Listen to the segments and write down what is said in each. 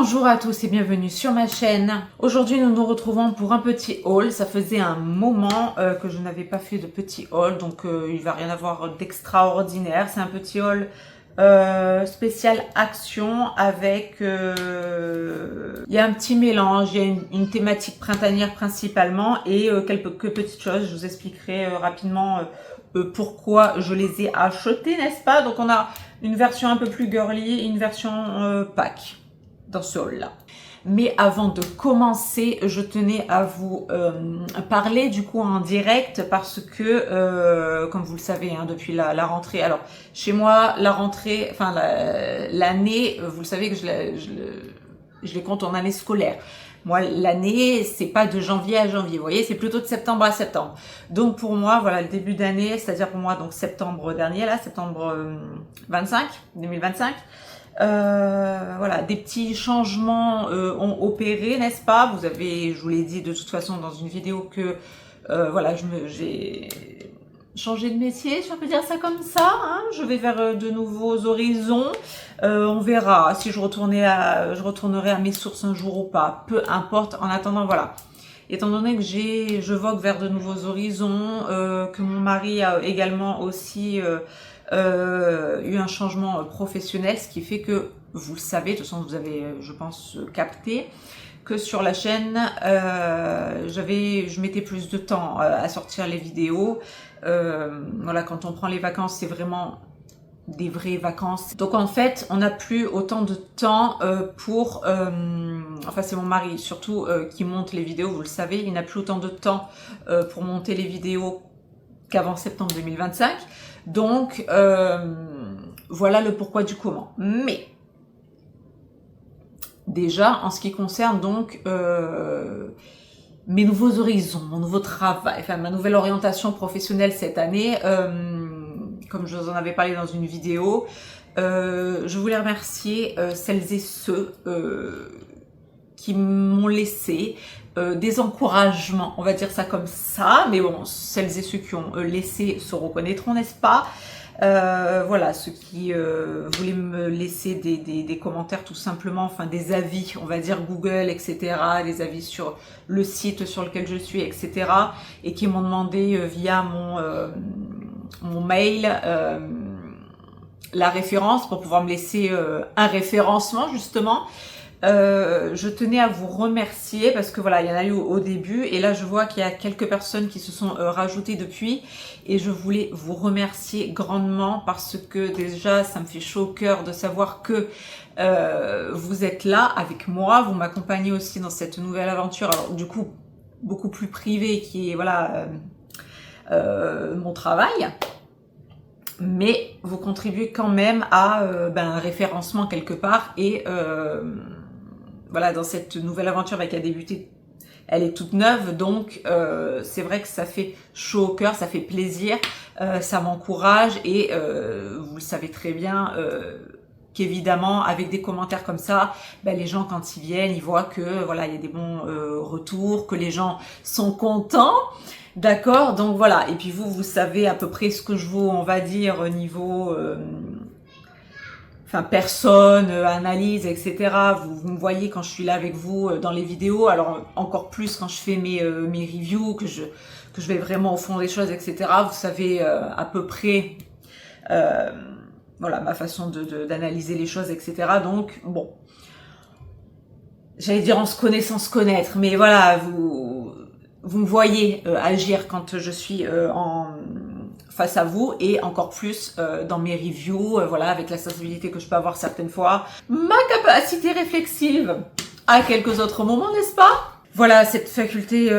Bonjour à tous et bienvenue sur ma chaîne. Aujourd'hui nous nous retrouvons pour un petit haul. Ça faisait un moment que je n'avais pas fait de petit haul, donc il va rien avoir d'extraordinaire. C'est un petit haul spécial action avec il y a un petit mélange, il y a une thématique printanière principalement et quelques petites choses. Je vous expliquerai rapidement pourquoi je les ai achetés, n'est-ce pas? Donc on a une version un peu plus girly et une version pack dans ce haul là. Mais avant de commencer, je tenais à vous parler du coup en direct parce que, comme vous le savez, hein, depuis la rentrée, alors chez moi, la rentrée, enfin l'année, vous le savez que je les compte en année scolaire. Moi, l'année, c'est pas de janvier à janvier, vous voyez, c'est plutôt de septembre à septembre. Donc pour moi, voilà, le début d'année, c'est-à-dire pour moi, donc septembre dernier, là, septembre 2025, voilà, des petits changements ont opéré, n'est-ce pas? Vous avez, je vous l'ai dit de toute façon dans une vidéo que voilà, j'ai changé de métier, si on peut dire ça comme ça, hein. Je vais vers de nouveaux horizons. On verra si je retournerai à mes sources un jour ou pas. Peu importe. En attendant, voilà. Étant donné que je vogue vers de nouveaux horizons, que mon mari a également aussi eu un changement professionnel, ce qui fait que, vous le savez, de toute façon vous avez, je pense, capté, que sur la chaîne, je mettais plus de temps à sortir les vidéos. Voilà, quand on prend les vacances, c'est vraiment des vraies vacances. Donc en fait, on n'a plus autant de temps pour... enfin, c'est mon mari surtout qui monte les vidéos, vous le savez, il n'a plus autant de temps pour monter les vidéos qu'avant septembre 2025. Donc, voilà le pourquoi du comment. Mais, déjà, en ce qui concerne donc mes nouveaux horizons, mon nouveau travail, enfin ma nouvelle orientation professionnelle cette année, comme je vous en avais parlé dans une vidéo, je voulais remercier celles et ceux qui m'ont laissé des encouragements, on va dire ça comme ça, mais bon, celles et ceux qui ont laissé se reconnaîtront, n'est-ce pas? Voilà, ceux qui voulaient me laisser des commentaires tout simplement, enfin des avis, on va dire Google, etc., des avis sur le site sur lequel je suis, etc., et qui m'ont demandé via mon mail la référence pour pouvoir me laisser un référencement justement. Je tenais à vous remercier parce que voilà, il y en a eu au début et là je vois qu'il y a quelques personnes qui se sont rajoutées depuis et je voulais vous remercier grandement parce que déjà ça me fait chaud au cœur de savoir que vous êtes là avec moi, vous m'accompagnez aussi dans cette nouvelle aventure, alors du coup beaucoup plus privée qui est voilà mon travail. Mais vous contribuez quand même à un référencement quelque part et voilà, dans cette nouvelle aventure qui a débuté, elle est toute neuve, donc c'est vrai que ça fait chaud au cœur, ça fait plaisir, ça m'encourage et vous le savez très bien qu'évidemment avec des commentaires comme ça, les gens quand ils viennent, ils voient que voilà, il y a des bons retours, que les gens sont contents. D'accord, donc voilà, et puis vous savez à peu près ce que je vaux, on va dire, au niveau personne, analyse, etc. Vous me voyez quand je suis là avec vous dans les vidéos, alors encore plus quand je fais mes reviews, que je vais vraiment au fond des choses, etc. Vous savez à peu près voilà, ma façon d'analyser les choses, etc. Donc, bon, j'allais dire on se connaît sans se connaître, mais voilà, vous me voyez agir quand je suis face à vous et encore plus dans mes reviews, voilà, avec la sensibilité que je peux avoir certaines fois, ma capacité réflexive à quelques autres moments, n'est-ce pas? Voilà, cette faculté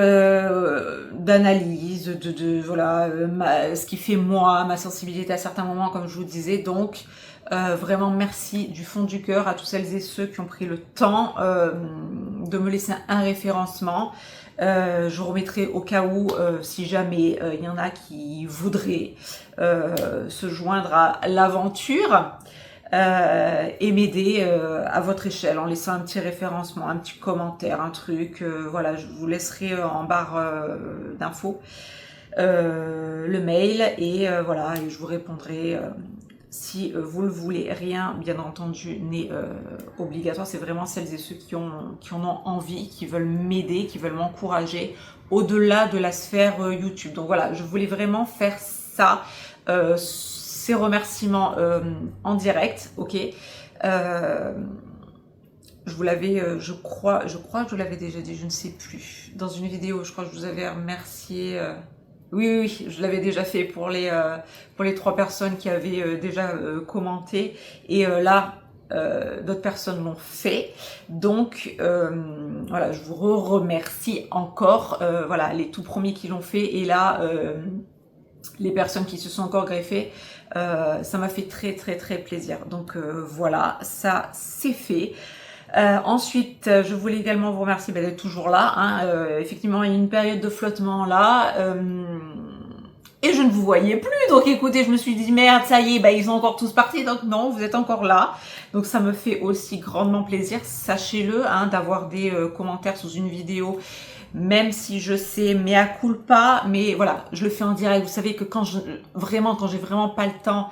d'analyse, voilà, ce qui fait moi, ma sensibilité à certains moments, comme je vous disais, donc vraiment merci du fond du cœur à tous celles et ceux qui ont pris le temps de me laisser un référencement. Je vous remettrai au cas où, si jamais il y en a qui voudraient se joindre à l'aventure et m'aider à votre échelle en laissant un petit référencement, un petit commentaire, un truc. Voilà, je vous laisserai en barre d'infos le mail et voilà, et je vous répondrai si vous le voulez. Rien, bien entendu, n'est obligatoire. C'est vraiment celles et ceux qui en ont envie, qui veulent m'aider, qui veulent m'encourager au-delà de la sphère YouTube. Donc voilà, je voulais vraiment faire ça, ces remerciements en direct, ok. Je vous l'avais, je crois que je vous l'avais déjà dit, je ne sais plus. Dans une vidéo, je crois que je vous avais remercié. Oui, je l'avais déjà fait pour les 3 personnes qui avaient déjà commenté. Et là, d'autres personnes l'ont fait. Donc, voilà, je vous remercie encore. Voilà, les tout premiers qui l'ont fait. Et là, les personnes qui se sont encore greffées, ça m'a fait très plaisir. Donc, voilà, ça c'est fait. Ensuite, je voulais également vous remercier d'être toujours là. Hein. Effectivement, il y a une période de flottement là. Et je ne vous voyais plus. Donc écoutez, je me suis dit, merde, ça y est, ils sont encore tous partis. Donc non, vous êtes encore là. Donc ça me fait aussi grandement plaisir, sachez-le, hein, d'avoir des commentaires sous une vidéo. Même si je sais, mea culpa. Mais voilà, je le fais en direct. Vous savez que quand j'ai vraiment pas le temps...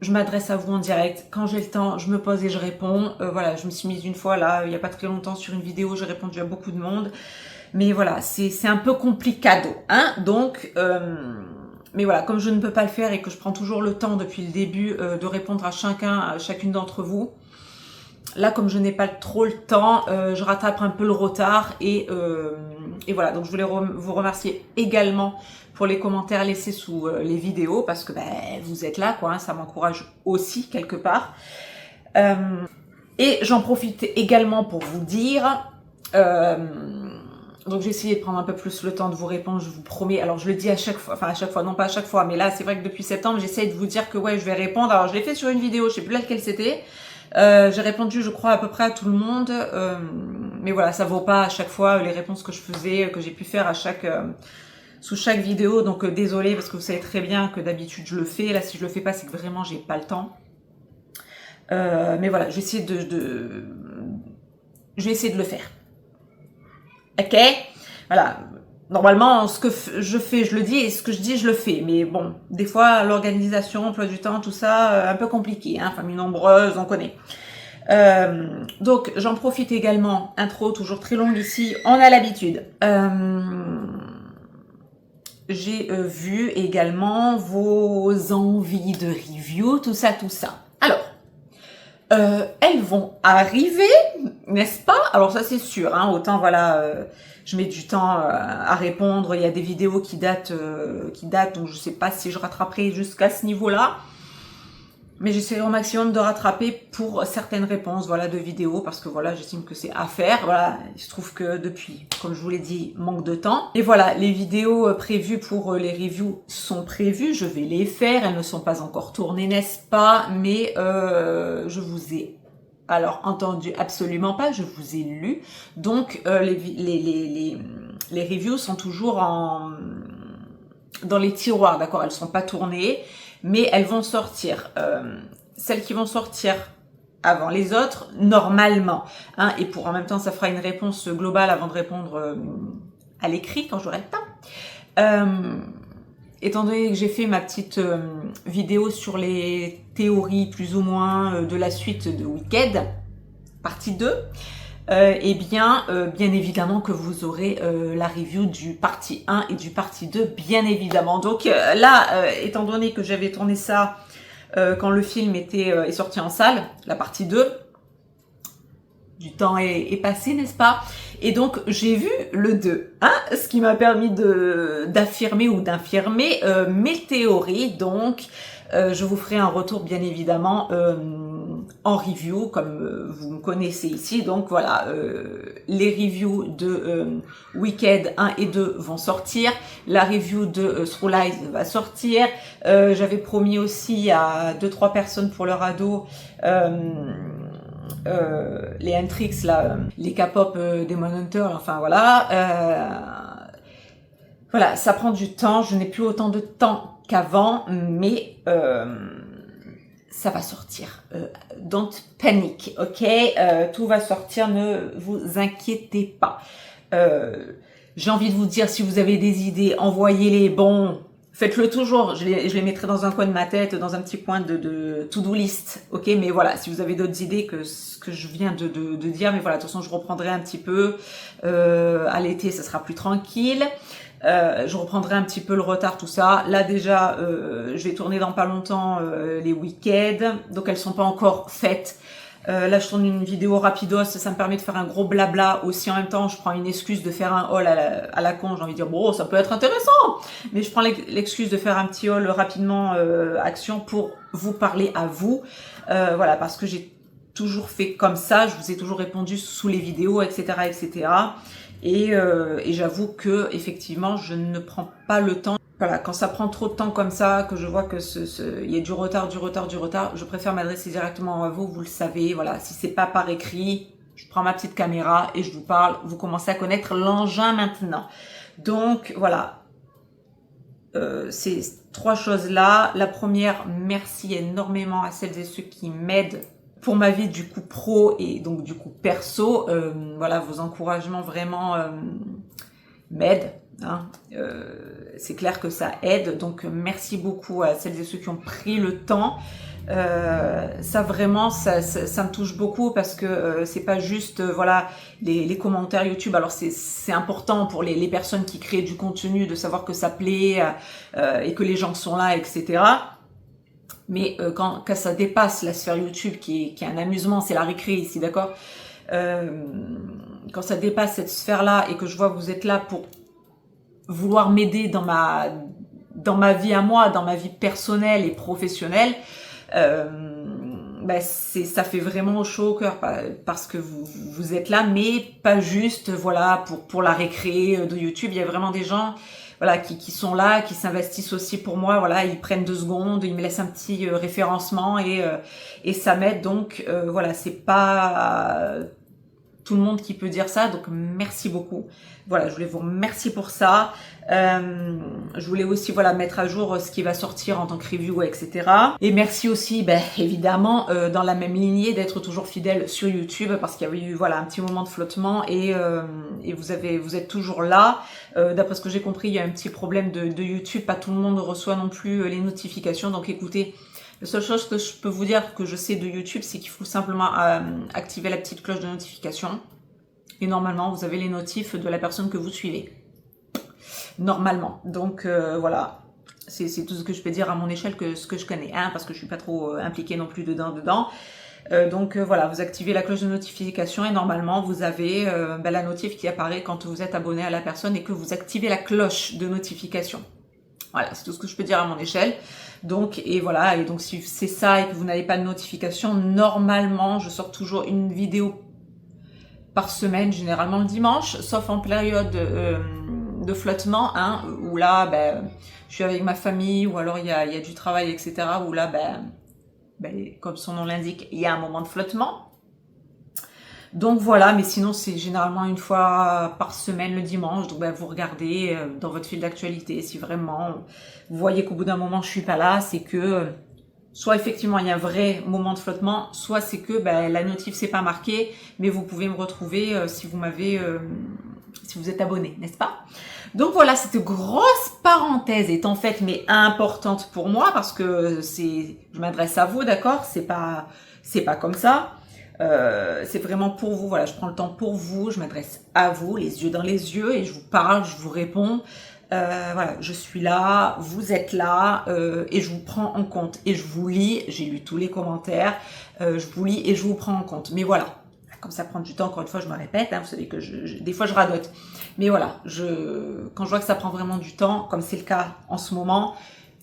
je m'adresse à vous en direct. Quand j'ai le temps, je me pose et je réponds. Voilà, je me suis mise une fois là, il n'y a pas très longtemps sur une vidéo, j'ai répondu à beaucoup de monde. Mais voilà, c'est un peu complicado, hein. Donc, mais voilà, comme je ne peux pas le faire et que je prends toujours le temps depuis le début de répondre à chacune d'entre vous, là, comme je n'ai pas trop le temps, je rattrape un peu le retard et voilà. Donc, je voulais vous remercier également pour les commentaires laissés sous les vidéos parce que vous êtes là, quoi. Hein, ça m'encourage aussi quelque part. Et j'en profite également pour vous dire. Donc, j'ai essayé de prendre un peu plus le temps de vous répondre, je vous promets. Alors, je le dis à chaque fois, enfin à chaque fois, non pas à chaque fois, mais là, c'est vrai que depuis septembre, j'essaye de vous dire que ouais, je vais répondre. Alors, je l'ai fait sur une vidéo, je sais plus laquelle c'était. J'ai répondu, je crois, à peu près à tout le monde. Mais voilà, ça vaut pas à chaque fois les réponses que je faisais, que j'ai pu faire à sous chaque vidéo. Donc, désolée, parce que vous savez très bien que d'habitude, je le fais. Là, si je le fais pas, c'est que vraiment, j'ai pas le temps. Mais voilà, je vais essayer de le faire. Ok, voilà. Normalement, ce que je fais, je le dis, et ce que je dis, je le fais. Mais bon, des fois, l'organisation, emploi du temps, tout ça, un peu compliqué. Hein, famille nombreuse, on connaît. Donc, j'en profite également. Intro toujours très longue ici, on a l'habitude. J'ai vu également vos envies de review, tout ça. Alors, elles vont arriver, n'est-ce pas? Alors ça c'est sûr, hein, autant voilà, je mets du temps à répondre, il y a des vidéos qui datent, donc je sais pas si je rattraperai jusqu'à ce niveau-là, mais j'essaierai au maximum de rattraper pour certaines réponses, voilà, de vidéos, parce que voilà, j'estime que c'est à faire, voilà, il se trouve que depuis, comme je vous l'ai dit, manque de temps, et voilà, les vidéos prévues pour les reviews sont prévues, je vais les faire, elles ne sont pas encore tournées, n'est-ce pas, mais je vous ai alors entendu absolument pas, je vous ai lu, donc les reviews sont toujours dans les tiroirs, d'accord, elles sont pas tournées, mais elles vont sortir. Celles qui vont sortir avant les autres, normalement. Hein, et en même temps, ça fera une réponse globale avant de répondre à l'écrit quand j'aurai le temps. Étant donné que j'ai fait ma petite vidéo sur les théories plus ou moins de la suite de Wicked, partie 2, bien évidemment que vous aurez la review du partie 1 et du partie 2, bien évidemment. Donc là, étant donné que j'avais tourné ça quand le film est sorti en salle, la partie 2, du temps est passé, n'est-ce pas? Et donc, j'ai vu le 2, hein, ce qui m'a permis d'affirmer ou d'infirmer mes théories. Donc, je vous ferai un retour, bien évidemment, en review, comme vous me connaissez ici. Donc, voilà, les reviews de Wicked 1 et 2 vont sortir. La review de Through Lies va sortir. J'avais promis aussi à 2-3 personnes pour leur ado... les Hentrix là, les K-pop Demon Hunter, enfin voilà, voilà, ça prend du temps, je n'ai plus autant de temps qu'avant, mais ça va sortir, don't panic, ok, tout va sortir, ne vous inquiétez pas. J'ai envie de vous dire, si vous avez des idées, envoyez-les, bon, Faites-le toujours, je les mettrai dans un coin de ma tête, dans un petit coin de to-do list, ok? Mais voilà, si vous avez d'autres idées que ce que je viens de dire, mais voilà, de toute façon, je reprendrai un petit peu. À l'été, ça sera plus tranquille. Je reprendrai un petit peu le retard, tout ça. Là, déjà, je vais tourner dans pas longtemps les week-ends, donc elles sont pas encore faites. Là, je tourne une vidéo rapidos, ça me permet de faire un gros blabla. Aussi, en même temps, je prends une excuse de faire un haul à la con. J'ai envie de dire, bon, ça peut être intéressant. Mais je prends l'excuse de faire un petit haul rapidement, action, pour vous parler à vous. Voilà, parce que j'ai toujours fait comme ça. Je vous ai toujours répondu sous les vidéos, etc., etc. Et j'avoue que effectivement, je ne prends pas le temps. Voilà, quand ça prend trop de temps comme ça, que je vois que il y a du retard, je préfère m'adresser directement à vous, vous le savez. Voilà, si c'est pas par écrit, je prends ma petite caméra et je vous parle. Vous commencez à connaître l'engin maintenant. Donc voilà, ces 3 choses-là. La première, merci énormément à celles et ceux qui m'aident pour ma vie du coup pro et donc du coup perso. Voilà, vos encouragements vraiment m'aident. Hein. C'est clair que ça aide, donc merci beaucoup à celles et ceux qui ont pris le temps. Ça vraiment, ça me touche beaucoup parce que c'est pas juste voilà les commentaires YouTube. Alors c'est important pour les personnes qui créent du contenu de savoir que ça plaît et que les gens sont là, etc. Mais quand ça dépasse la sphère YouTube qui est un amusement, c'est la récré ici, d'accord, quand ça dépasse cette sphère-là et que je vois que vous êtes là pour vouloir m'aider dans ma vie à moi, dans ma vie personnelle et professionnelle, ça fait vraiment chaud au cœur parce que vous êtes là, mais pas juste voilà pour la récré de YouTube. Il y a vraiment des gens voilà qui sont là, qui s'investissent aussi pour moi. Voilà, ils prennent 2 secondes, ils me laissent un petit référencement et ça m'aide. Donc voilà, c'est pas tout le monde qui peut dire ça, donc merci beaucoup. Voilà, je voulais vous remercier pour ça. Je voulais aussi voilà mettre à jour ce qui va sortir en tant que review, etc. Et merci aussi, évidemment, dans la même lignée, d'être toujours fidèle sur YouTube, parce qu'il y avait eu voilà un petit moment de flottement et vous êtes toujours là. D'après ce que j'ai compris, il y a un petit problème de YouTube, pas tout le monde reçoit non plus les notifications. Donc écoutez, la seule chose que je peux vous dire que je sais de YouTube, c'est qu'il faut simplement activer la petite cloche de notification. Et normalement, vous avez les notifs de la personne que vous suivez. Normalement. Donc voilà, c'est tout ce que je peux dire à mon échelle, que ce que je connais, hein, parce que je suis pas trop impliquée non plus dedans. Donc voilà, vous activez la cloche de notification et normalement vous avez la notif qui apparaît quand vous êtes abonné à la personne et que vous activez la cloche de notification. Voilà, c'est tout ce que je peux dire à mon échelle. Donc, et voilà, et donc si c'est ça et que vous n'avez pas de notification, normalement, je sors toujours une vidéo par semaine, généralement le dimanche, sauf en période de flottement, hein, où là, je suis avec ma famille, ou alors il y a du travail, etc., où là, comme son nom l'indique, il y a un moment de flottement. Donc voilà, mais sinon c'est généralement une fois par semaine le dimanche. Donc vous regardez dans votre fil d'actualité, si vraiment vous voyez qu'au bout d'un moment je suis pas là, c'est que soit effectivement il y a un vrai moment de flottement, soit c'est que la notif c'est pas marqué, mais vous pouvez me retrouver si vous êtes abonné, n'est-ce pas? Donc voilà, cette grosse parenthèse est en fait mais importante pour moi parce que je m'adresse à vous, d'accord? C'est pas comme ça. C'est vraiment pour vous, voilà, je prends le temps pour vous, je m'adresse à vous, les yeux dans les yeux, et je vous parle, je vous réponds. Voilà, je suis là, vous êtes là, et je vous prends en compte, et je vous lis, j'ai lu tous les commentaires, je vous lis et je vous prends en compte. Mais voilà, comme ça prend du temps, encore une fois, je me répète, hein, vous savez que des fois je radote. Mais voilà, quand je vois que ça prend vraiment du temps, comme c'est le cas en ce moment,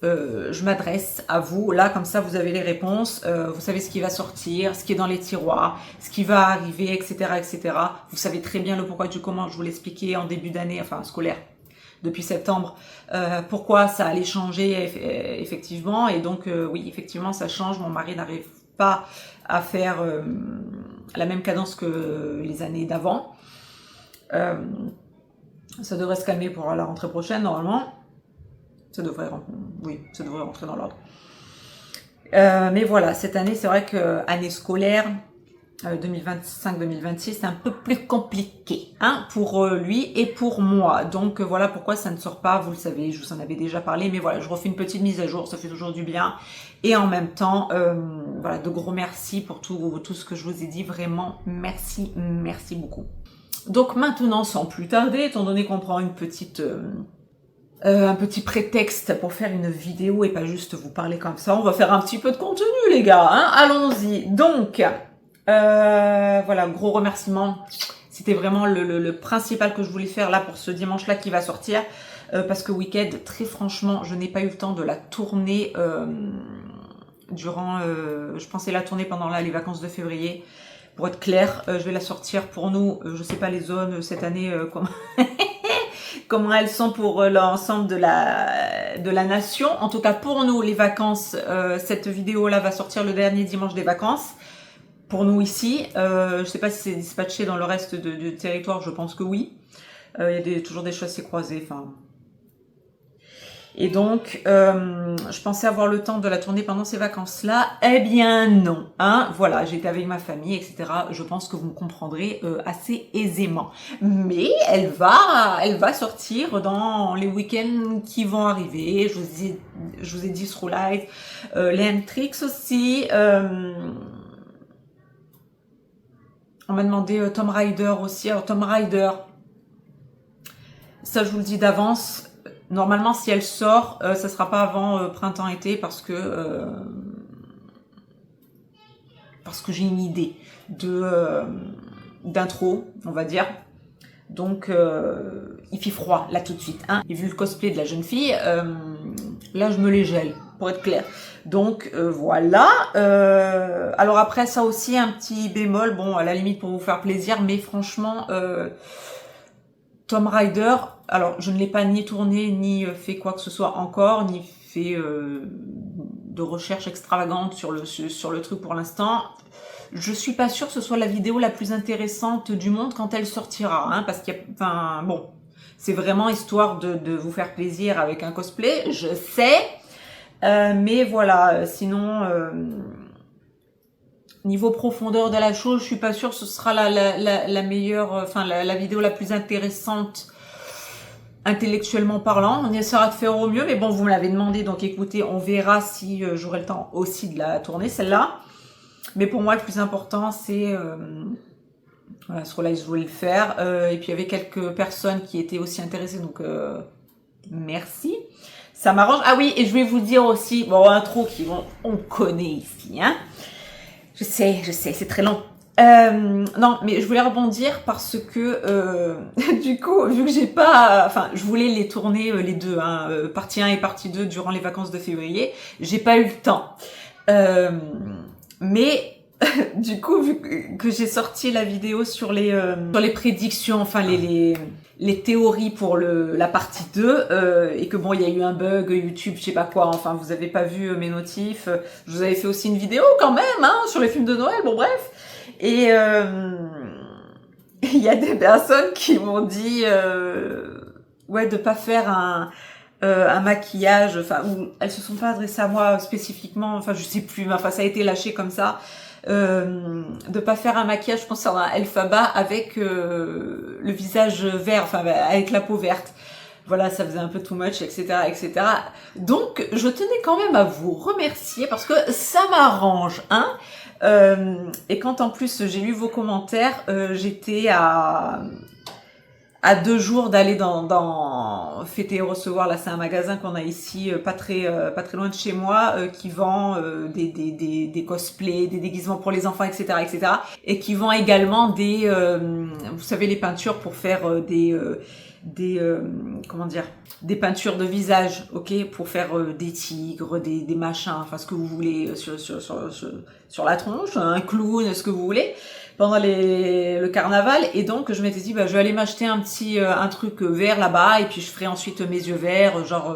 je m'adresse à vous, là comme ça vous avez les réponses, vous savez ce qui va sortir, ce qui est dans les tiroirs, ce qui va arriver, etc., etc. Vous savez très bien le pourquoi du comment, je vous l'expliquais en début d'année, enfin scolaire, depuis septembre, pourquoi ça allait changer effectivement, et donc oui, effectivement ça change, mon mari n'arrive pas à faire la même cadence que les années d'avant. Ça devrait se calmer pour la rentrée prochaine normalement. Ça devrait rentrer dans l'ordre. Mais voilà, cette année, c'est vrai que année scolaire, 2025-2026, c'est un peu plus compliqué hein, pour lui et pour moi. Donc voilà pourquoi ça ne sort pas, vous le savez, je vous en avais déjà parlé, mais voilà, je refais une petite mise à jour, ça fait toujours du bien. Et en même temps, voilà, de gros merci pour tout ce que je vous ai dit, vraiment merci, merci beaucoup. Donc maintenant, sans plus tarder, étant donné qu'on prend une petite... un petit prétexte pour faire une vidéo et pas juste vous parler comme ça, on va faire un petit peu de contenu les gars, hein. Allons-y. Donc... voilà, gros remerciement. C'était vraiment le principal que je voulais faire là pour ce dimanche-là qui va sortir. Parce que Wicked, très franchement, je n'ai pas eu le temps de la tourner durant... je pensais la tourner pendant là, les vacances de février. Pour être clair, je vais la sortir pour nous. Je sais pas les zones cette année, comment... comment elles sont pour l'ensemble de la nation. En tout cas, pour nous, les vacances, cette vidéo-là va sortir le dernier dimanche des vacances. Pour nous ici, je sais pas si c'est dispatché dans le reste du territoire, je pense que oui. Il y a toujours des chassés croisés, enfin. Et donc, je pensais avoir le temps de la tourner pendant ces vacances-là. Eh bien non, hein. Voilà, j'étais avec ma famille, etc. Je pense que vous me comprendrez assez aisément. Mais elle va sortir dans les week-ends qui vont arriver. Je vous ai dit Through Life, les Matrix aussi. On m'a demandé Tomb Raider aussi. Alors Tomb Raider, ça je vous le dis d'avance. Normalement, si elle sort, ça sera pas avant printemps-été parce que j'ai une idée d'intro, on va dire. Donc il fait froid là tout de suite. Hein. Et vu le cosplay de la jeune fille, là je me les gèle, pour être clair. Donc voilà. Alors après ça aussi un petit bémol, bon à la limite pour vous faire plaisir, mais franchement Tomb Raider, alors je ne l'ai pas ni tourné ni fait quoi que ce soit encore, ni fait de recherche extravagante sur le truc pour l'instant. Je suis pas sûre que ce soit la vidéo la plus intéressante du monde quand elle sortira, hein, parce qu'il y a, enfin bon, c'est vraiment histoire de vous faire plaisir avec un cosplay, je sais. Mais voilà, sinon, niveau profondeur de la chose, je suis pas sûre que ce sera la meilleure, enfin la vidéo la plus intéressante intellectuellement parlant. On essaiera de faire au mieux, mais bon, vous me l'avez demandé, donc écoutez, on verra si j'aurai le temps aussi de la tourner, celle-là. Mais pour moi, le plus important, c'est... voilà, sur là, je voulais le faire. Et puis, il y avait quelques personnes qui étaient aussi intéressées, donc merci. Ça m'arrange. Ah oui, et je vais vous dire aussi, bon, intro on connaît ici, hein. Je sais, c'est très long. Non, mais je voulais rebondir parce que, du coup, vu que j'ai pas... Enfin, je voulais les tourner les deux, hein, partie 1 et partie 2 durant les vacances de février. J'ai pas eu le temps. Mais du coup, vu que j'ai sorti la vidéo sur les prédictions, enfin les théories pour la partie 2, et que bon, il y a eu un bug YouTube, je sais pas quoi, enfin vous avez pas vu mes notifs, je vous avais fait aussi une vidéo quand même, hein, sur les films de Noël, bon bref, et il y a des personnes qui m'ont dit ouais, de pas faire un maquillage, enfin, où elles se sont pas adressées à moi spécifiquement, enfin je sais plus, mais enfin ça a été lâché comme ça, de pas faire un maquillage, je pense à un Elphaba avec le visage vert, enfin avec la peau verte. Voilà, ça faisait un peu too much, etc., etc. Donc je tenais quand même à vous remercier parce que ça m'arrange, hein. Et quand en plus j'ai lu vos commentaires, j'étais à 2 jours d'aller dans Fêter et Recevoir. Là, c'est un magasin qu'on a ici, pas très loin de chez moi, qui vend des cosplays, des déguisements pour les enfants, etc., etc. Et qui vend également vous savez, les peintures pour faire comment dire, des peintures de visage, ok, pour faire des tigres, des machins, enfin ce que vous voulez sur la tronche, un clown, ce que vous voulez, pendant le carnaval. Et donc je m'étais dit, bah je vais aller m'acheter un truc vert là-bas, et puis je ferai ensuite mes yeux verts, genre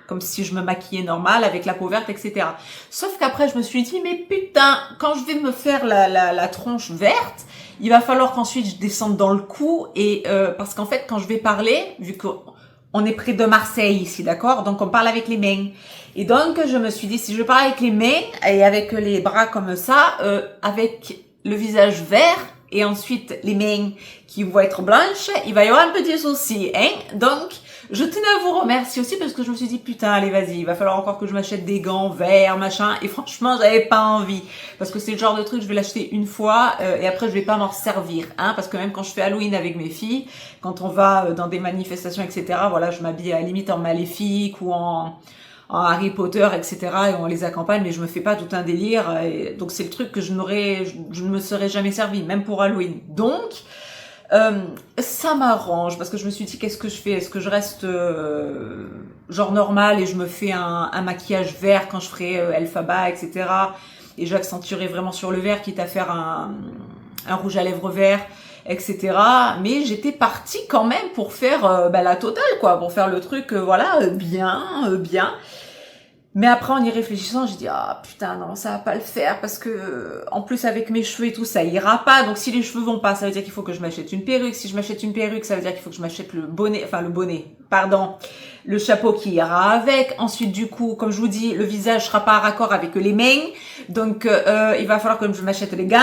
comme si je me maquillais normal avec la peau verte, etc. Sauf qu'après je me suis dit, mais putain, quand je vais me faire la tronche verte, il va falloir qu'ensuite je descende dans le cou, et parce qu'en fait quand je vais parler, vu qu'on est près de Marseille ici, d'accord, donc on parle avec les mains. Et donc je me suis dit, si je parle avec les mains et avec les bras comme ça, avec le visage vert et ensuite les mains qui vont être blanches, il va y avoir un petit souci, hein. Donc, je tenais à vous remercier aussi parce que je me suis dit, putain, allez, vas-y, il va falloir encore que je m'achète des gants verts, machin. Et franchement, j'avais pas envie. Parce que c'est le genre de truc, je vais l'acheter une fois et après, je vais pas m'en servir, hein. Parce que même quand je fais Halloween avec mes filles, quand on va dans des manifestations, etc., voilà, je m'habille à la limite en Maléfique ou en Harry Potter, etc. et on les accompagne, mais je me fais pas tout un délire. Et donc c'est le truc que je ne me serais jamais servi, même pour Halloween. Donc ça m'arrange parce que je me suis dit qu'est-ce que je fais? Est-ce que je reste genre normal et je me fais un maquillage vert quand je ferai Elphaba, etc. et j'accentuerai vraiment sur le vert, quitte à faire un rouge à lèvres vert, etc. Mais j'étais partie quand même pour faire la totale, quoi, pour faire le truc, voilà, bien. Mais après, en y réfléchissant, j'ai dit, ah putain, non, ça va pas le faire, parce que, en plus, avec mes cheveux et tout, ça ira pas. Donc, si les cheveux vont pas, ça veut dire qu'il faut que je m'achète une perruque. Si je m'achète une perruque, ça veut dire qu'il faut que je m'achète le bonnet, le chapeau qui ira avec. Ensuite, du coup, comme je vous dis, le visage sera pas raccord avec les mains. Donc, il va falloir que je m'achète les gants.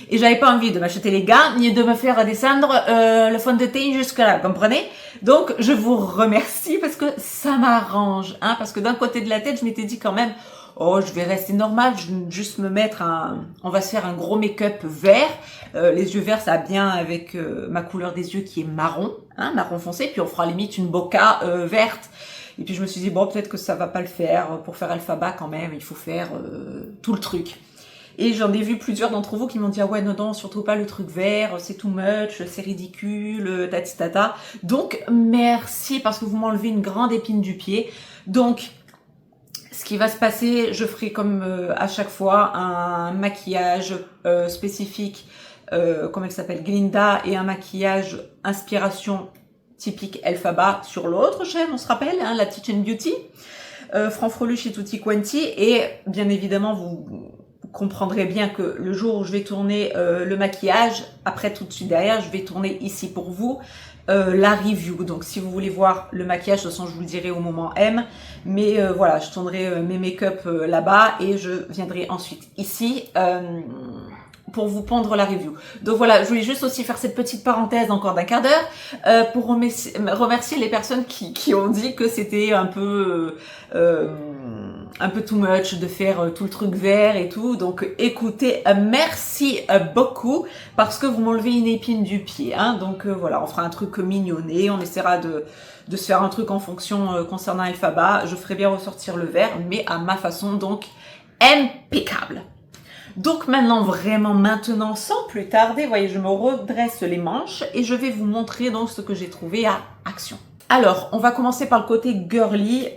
Et j'avais pas envie de m'acheter les gants, ni de me faire descendre le fond de teint jusque là, comprenez? Donc, je vous remercie parce que ça m'arrange, hein, parce que d'un côté de la tête, je m'étais dit quand même, oh, je vais rester normal, je vais juste me mettre on va se faire un gros make-up vert, les yeux verts, ça va bien avec ma couleur des yeux qui est marron, hein, marron foncé, puis on fera limite une bokeh verte. Et puis je me suis dit, bon, peut-être que ça va pas le faire, pour faire Elphaba quand même, il faut faire tout le truc. Et j'en ai vu plusieurs d'entre vous qui m'ont dit, ah ouais, non, surtout pas le truc vert, c'est too much, c'est ridicule, tatitata. Donc, merci parce que vous m'enlevez une grande épine du pied. Donc, ce qui va se passer, je ferai comme à chaque fois un maquillage spécifique, comme elle s'appelle, Glinda, et un maquillage inspiration typique Elphaba sur l'autre chaîne, on se rappelle, hein, la Teach and Beauty, Franfreluche et Tutti Quanti, et bien évidemment, vous comprendrez bien que le jour où je vais tourner le maquillage, après tout de suite derrière, je vais tourner ici pour vous la review. Donc si vous voulez voir le maquillage, de toute façon je vous le dirai au moment M, mais voilà, je tournerai mes make-up là-bas et je viendrai ensuite ici pour vous pondre la review. Donc voilà, je voulais juste aussi faire cette petite parenthèse encore d'un quart d'heure pour remercier les personnes qui ont dit que c'était un peu too much de faire tout le truc vert et tout. Donc écoutez, merci beaucoup parce que vous m'enlevez une épine du pied, hein. Donc voilà, on fera un truc mignonné, on essaiera de se faire un truc en fonction concernant Elphaba. Je ferai bien ressortir le vert, mais à ma façon, donc impeccable. Donc maintenant, sans plus tarder, voyez, je me redresse les manches et je vais vous montrer donc ce que j'ai trouvé à Action. Alors, on va commencer par le côté girly,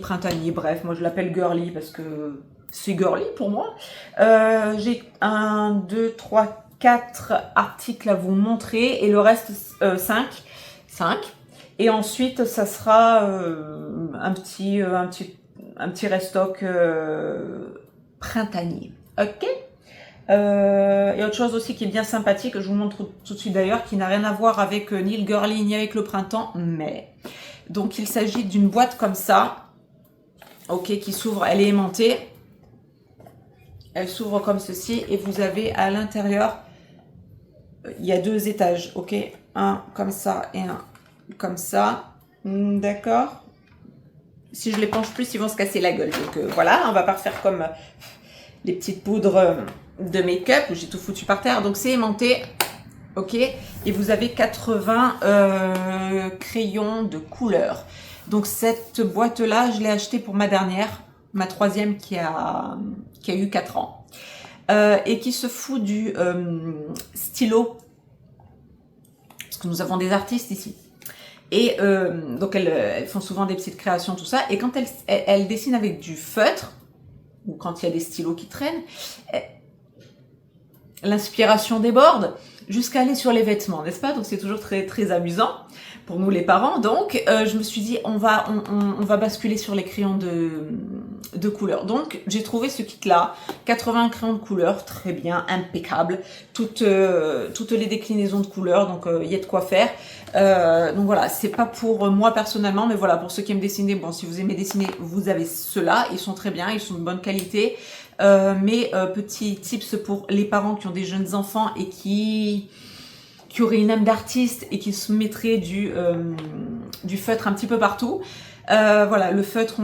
printanier, bref, moi je l'appelle girly parce que c'est girly pour moi. J'ai 1, 2, 3, 4 articles à vous montrer et le reste 5. Et ensuite, ça sera un petit restock printanier, ok. Et autre chose aussi qui est bien sympathique, que je vous montre tout de suite d'ailleurs, qui n'a rien à voir avec ni le girly ni avec le printemps, mais donc il s'agit d'une boîte comme ça, ok, qui s'ouvre, elle est aimantée, elle s'ouvre comme ceci et vous avez à l'intérieur, il y a 2 étages, ok, un comme ça et un comme ça, d'accord. Si je les penche plus, ils vont se casser la gueule. Donc voilà, on va pas refaire comme les petites poudres de make-up où j'ai tout foutu par terre. Donc c'est aimanté, ok. Et vous avez 80 crayons de couleur. Donc cette boîte-là, je l'ai achetée pour ma dernière, ma 3e qui a eu 4 ans. Et qui se fout du stylo. Parce que nous avons des artistes ici. Et donc elles font souvent des petites créations, tout ça. Et quand elles dessinent avec du feutre, ou quand il y a des stylos qui traînent, l'inspiration déborde jusqu'à aller sur les vêtements, n'est-ce pas? Donc c'est toujours très très amusant pour nous les parents. Donc je me suis dit on va basculer sur les crayons de couleur. Donc j'ai trouvé ce kit là, 80 crayons de couleur, très bien, impeccable, toutes les déclinaisons de couleurs, donc il y a de quoi faire. Donc voilà, c'est pas pour moi personnellement, mais voilà, pour ceux qui aiment dessiner, bon, si vous aimez dessiner, vous avez ceux-là, ils sont très bien, ils sont de bonne qualité. Mais petit tips pour les parents qui ont des jeunes enfants et qui auraient une âme d'artiste et qui se mettraient du feutre un petit peu partout. Voilà, le feutre,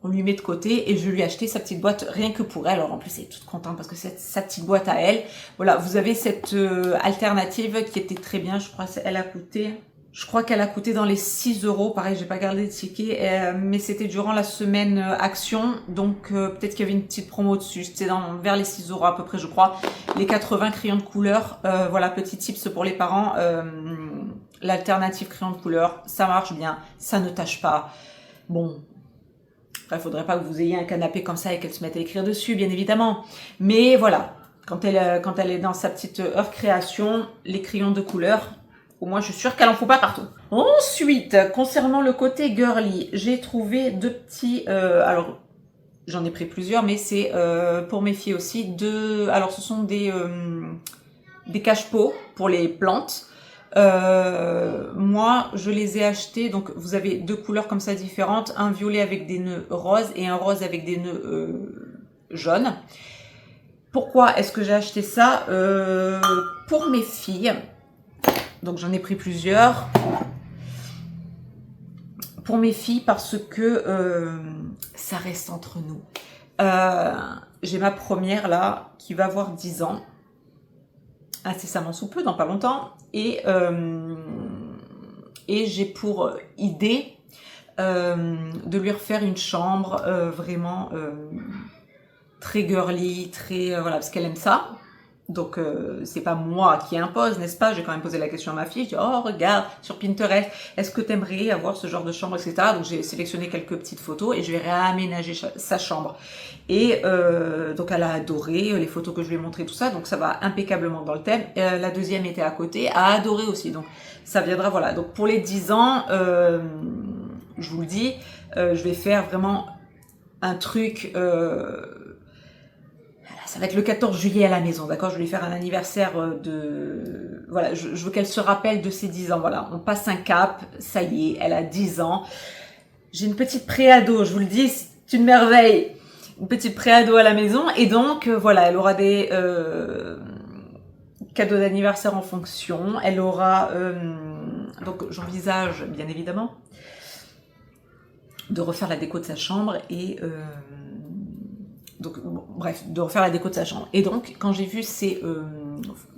on lui met de côté et je lui ai acheté sa petite boîte rien que pour elle. Alors en plus elle est toute contente parce que c'est sa petite boîte à elle. Voilà, vous avez cette alternative qui était très bien. Je crois qu'elle a coûté dans les 6 €. Pareil, j'ai pas gardé de ticket, mais c'était durant la semaine action. Donc peut-être qu'il y avait une petite promo dessus. C'était vers les 6 € à peu près, je crois. Les 80 crayons de couleur. Voilà, petit tips pour les parents. L'alternative crayon de couleur, ça marche bien. Ça ne tâche pas. Bon... Après, il faudrait pas que vous ayez un canapé comme ça et qu'elle se mette à écrire dessus, bien évidemment. Mais voilà, quand elle est dans sa petite heure création, les crayons de couleur, au moins je suis sûre qu'elle en fout pas partout. Ensuite, concernant le côté girly, j'ai trouvé deux petits... alors, j'en ai pris plusieurs, mais c'est pour mes filles aussi. Alors, ce sont des cache-pots pour les plantes. Moi je les ai achetés, donc vous avez deux couleurs comme ça différentes, un violet avec des nœuds roses et un rose avec des nœuds jaunes. Pourquoi est-ce que j'ai acheté ça? Pour mes filles, donc j'en ai pris plusieurs pour mes filles parce que ça reste entre nous. J'ai ma première là qui va avoir 10 ans incessamment sous peu, dans pas longtemps, et j'ai pour idée de lui refaire une chambre vraiment très girly, très voilà, parce qu'elle aime ça. Donc c'est pas moi qui impose, n'est-ce pas? J'ai quand même posé la question à ma fille, je dis oh regarde sur Pinterest, est-ce que t'aimerais avoir ce genre de chambre, etc. Donc j'ai sélectionné quelques petites photos et je vais réaménager sa chambre. Et donc elle a adoré les photos que je lui ai montrées, tout ça, donc ça va impeccablement dans le thème. La deuxième était à côté, a adoré aussi, donc ça viendra, voilà. Donc pour les 10 ans, je vous le dis, je vais faire vraiment un truc... ça va être le 14 juillet à la maison, d'accord? Je vais lui faire un anniversaire de... Voilà, je veux qu'elle se rappelle de ses 10 ans, voilà. On passe un cap, ça y est, elle a 10 ans. J'ai une petite préado, je vous le dis, c'est une merveille. Une petite préado à la maison, et donc, voilà, elle aura des cadeaux d'anniversaire en fonction. Elle aura... donc, j'envisage, bien évidemment, de refaire la déco de sa chambre et... donc, bon, bref, de refaire la déco de sa chambre. Et donc, quand j'ai vu ces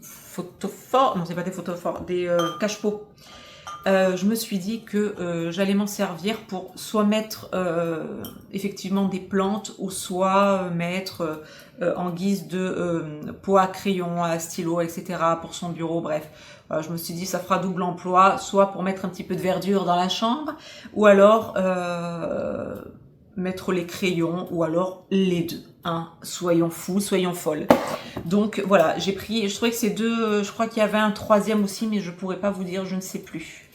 photophores, non, c'est pas des photophores, des cache-pots, je me suis dit que j'allais m'en servir pour soit mettre effectivement des plantes, ou soit mettre en guise de pot à crayon, à stylo, etc. pour son bureau, bref. Je me suis dit, ça fera double emploi, soit pour mettre un petit peu de verdure dans la chambre, ou alors... mettre les crayons, ou alors les deux, hein. Soyons fous, soyons folles. Donc voilà, j'ai pris, je trouvais que ces deux, je crois qu'il y avait un troisième aussi, mais je pourrais pas vous dire, je ne sais plus.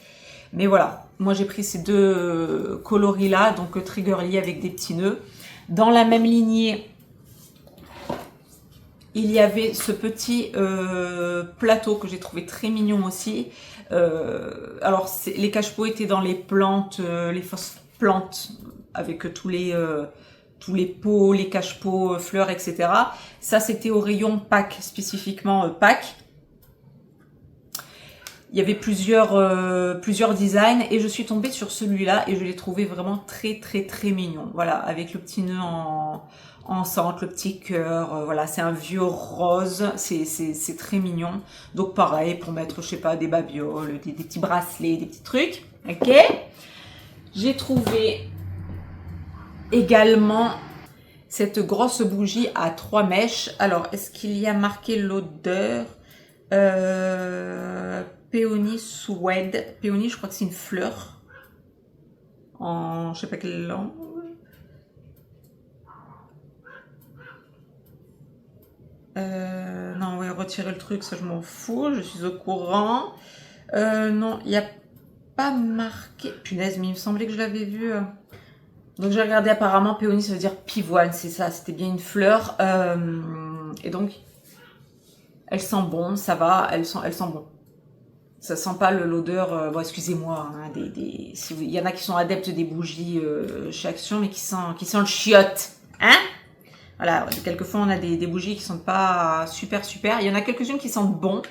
Mais voilà, moi j'ai pris ces deux coloris là, donc très girly avec des petits nœuds. Dans la même lignée, il y avait ce petit plateau que j'ai trouvé très mignon aussi. Alors les cache-pots étaient dans les plantes, les fausses plantes, avec tous les pots, les cache-pots, fleurs, etc. Ça, c'était au rayon pack, spécifiquement pack. Il y avait plusieurs designs et je suis tombée sur celui-là et je l'ai trouvé vraiment très, très, très mignon. Voilà, avec le petit nœud en centre, le petit cœur, voilà, c'est un vieux rose, c'est très mignon. Donc pareil, pour mettre, je sais pas, des babioles, des petits bracelets, des petits trucs, ok. J'ai trouvé... également cette grosse bougie à 3 mèches. Alors, est-ce qu'il y a marqué l'odeur? Péonie Suède. Péonie, je crois que c'est une fleur. En je sais pas quelle langue. Non, ouais, retirer le truc, ça je m'en fous. Je suis au courant. Non, il n'y a pas marqué. Punaise, mais il me semblait que je l'avais vu... Donc j'ai regardé, apparemment péonie ça veut dire pivoine, c'est ça, c'était bien une fleur. Et donc elle sent bon, ça va, elle sent bon. Ça sent pas l'odeur, bon excusez-moi, hein, il y en a qui sont adeptes des bougies chez Action, mais qui sent le chiotte, hein? Voilà, quelquefois on a des bougies qui sont pas super. Il y en a quelques-unes qui sentent bon,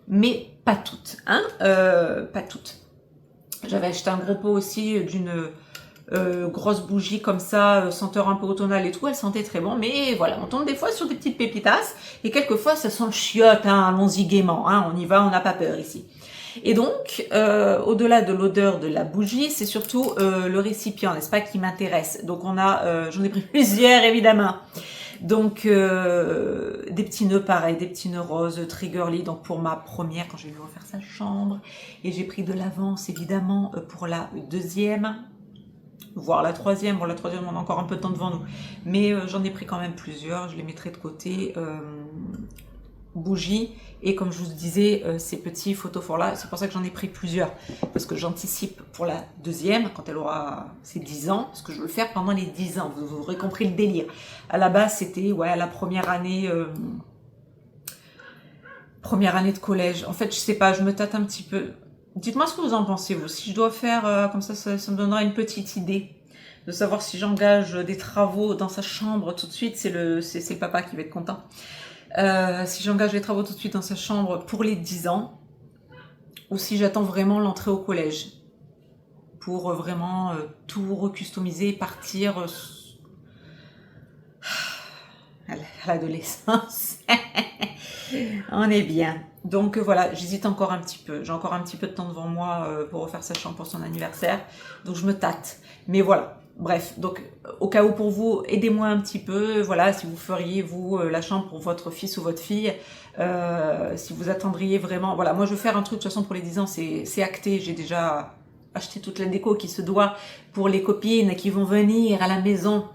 mais pas toutes, hein, pas toutes. J'avais acheté un gros pot aussi d'une grosse bougie comme ça, senteur un peu automnale et tout, elle sentait très bon, mais voilà, on tombe des fois sur des petites pépitas, et quelquefois ça sent le chiotte, hein, allons-y gaiement, hein, on y va, on n'a pas peur ici. Et donc, au-delà de l'odeur de la bougie, c'est surtout le récipient, n'est-ce pas, qui m'intéresse. Donc on a, j'en ai pris plusieurs évidemment. Donc des petits nœuds pareils, des petits nœuds roses, très girly. Donc pour ma première, quand je vais lui refaire sa chambre, et j'ai pris de l'avance évidemment pour la deuxième, voire la troisième. Bon, la troisième, on a encore un peu de temps devant nous, mais j'en ai pris quand même plusieurs. Je les mettrai de côté. Bougies, et comme je vous disais, ces petits photophores là, c'est pour ça que j'en ai pris plusieurs, parce que j'anticipe pour la deuxième, quand elle aura ses 10 ans, parce que je veux le faire pendant les 10 ans, vous aurez compris le délire. À la base, c'était ouais, la première année de collège. En fait, je sais pas, je me tâte un petit peu. Dites-moi ce que vous en pensez, vous. Si je dois faire comme ça, ça me donnera une petite idée de savoir si j'engage des travaux dans sa chambre tout de suite. C'est le papa qui va être content. Si j'engage les travaux tout de suite dans sa chambre pour les 10 ans, ou si j'attends vraiment l'entrée au collège pour vraiment tout recustomiser et partir à l'adolescence. On est bien. Donc voilà, j'hésite encore un petit peu. J'ai encore un petit peu de temps devant moi pour refaire sa chambre pour son anniversaire. Donc je me tâte. Mais voilà. Bref, donc au cas où pour vous, aidez-moi un petit peu, voilà, si vous feriez vous la chambre pour votre fils ou votre fille, si vous attendriez vraiment, voilà, moi je veux faire un truc de toute façon pour les 10 ans, c'est acté, j'ai déjà acheté toute la déco qui se doit pour les copines qui vont venir à la maison,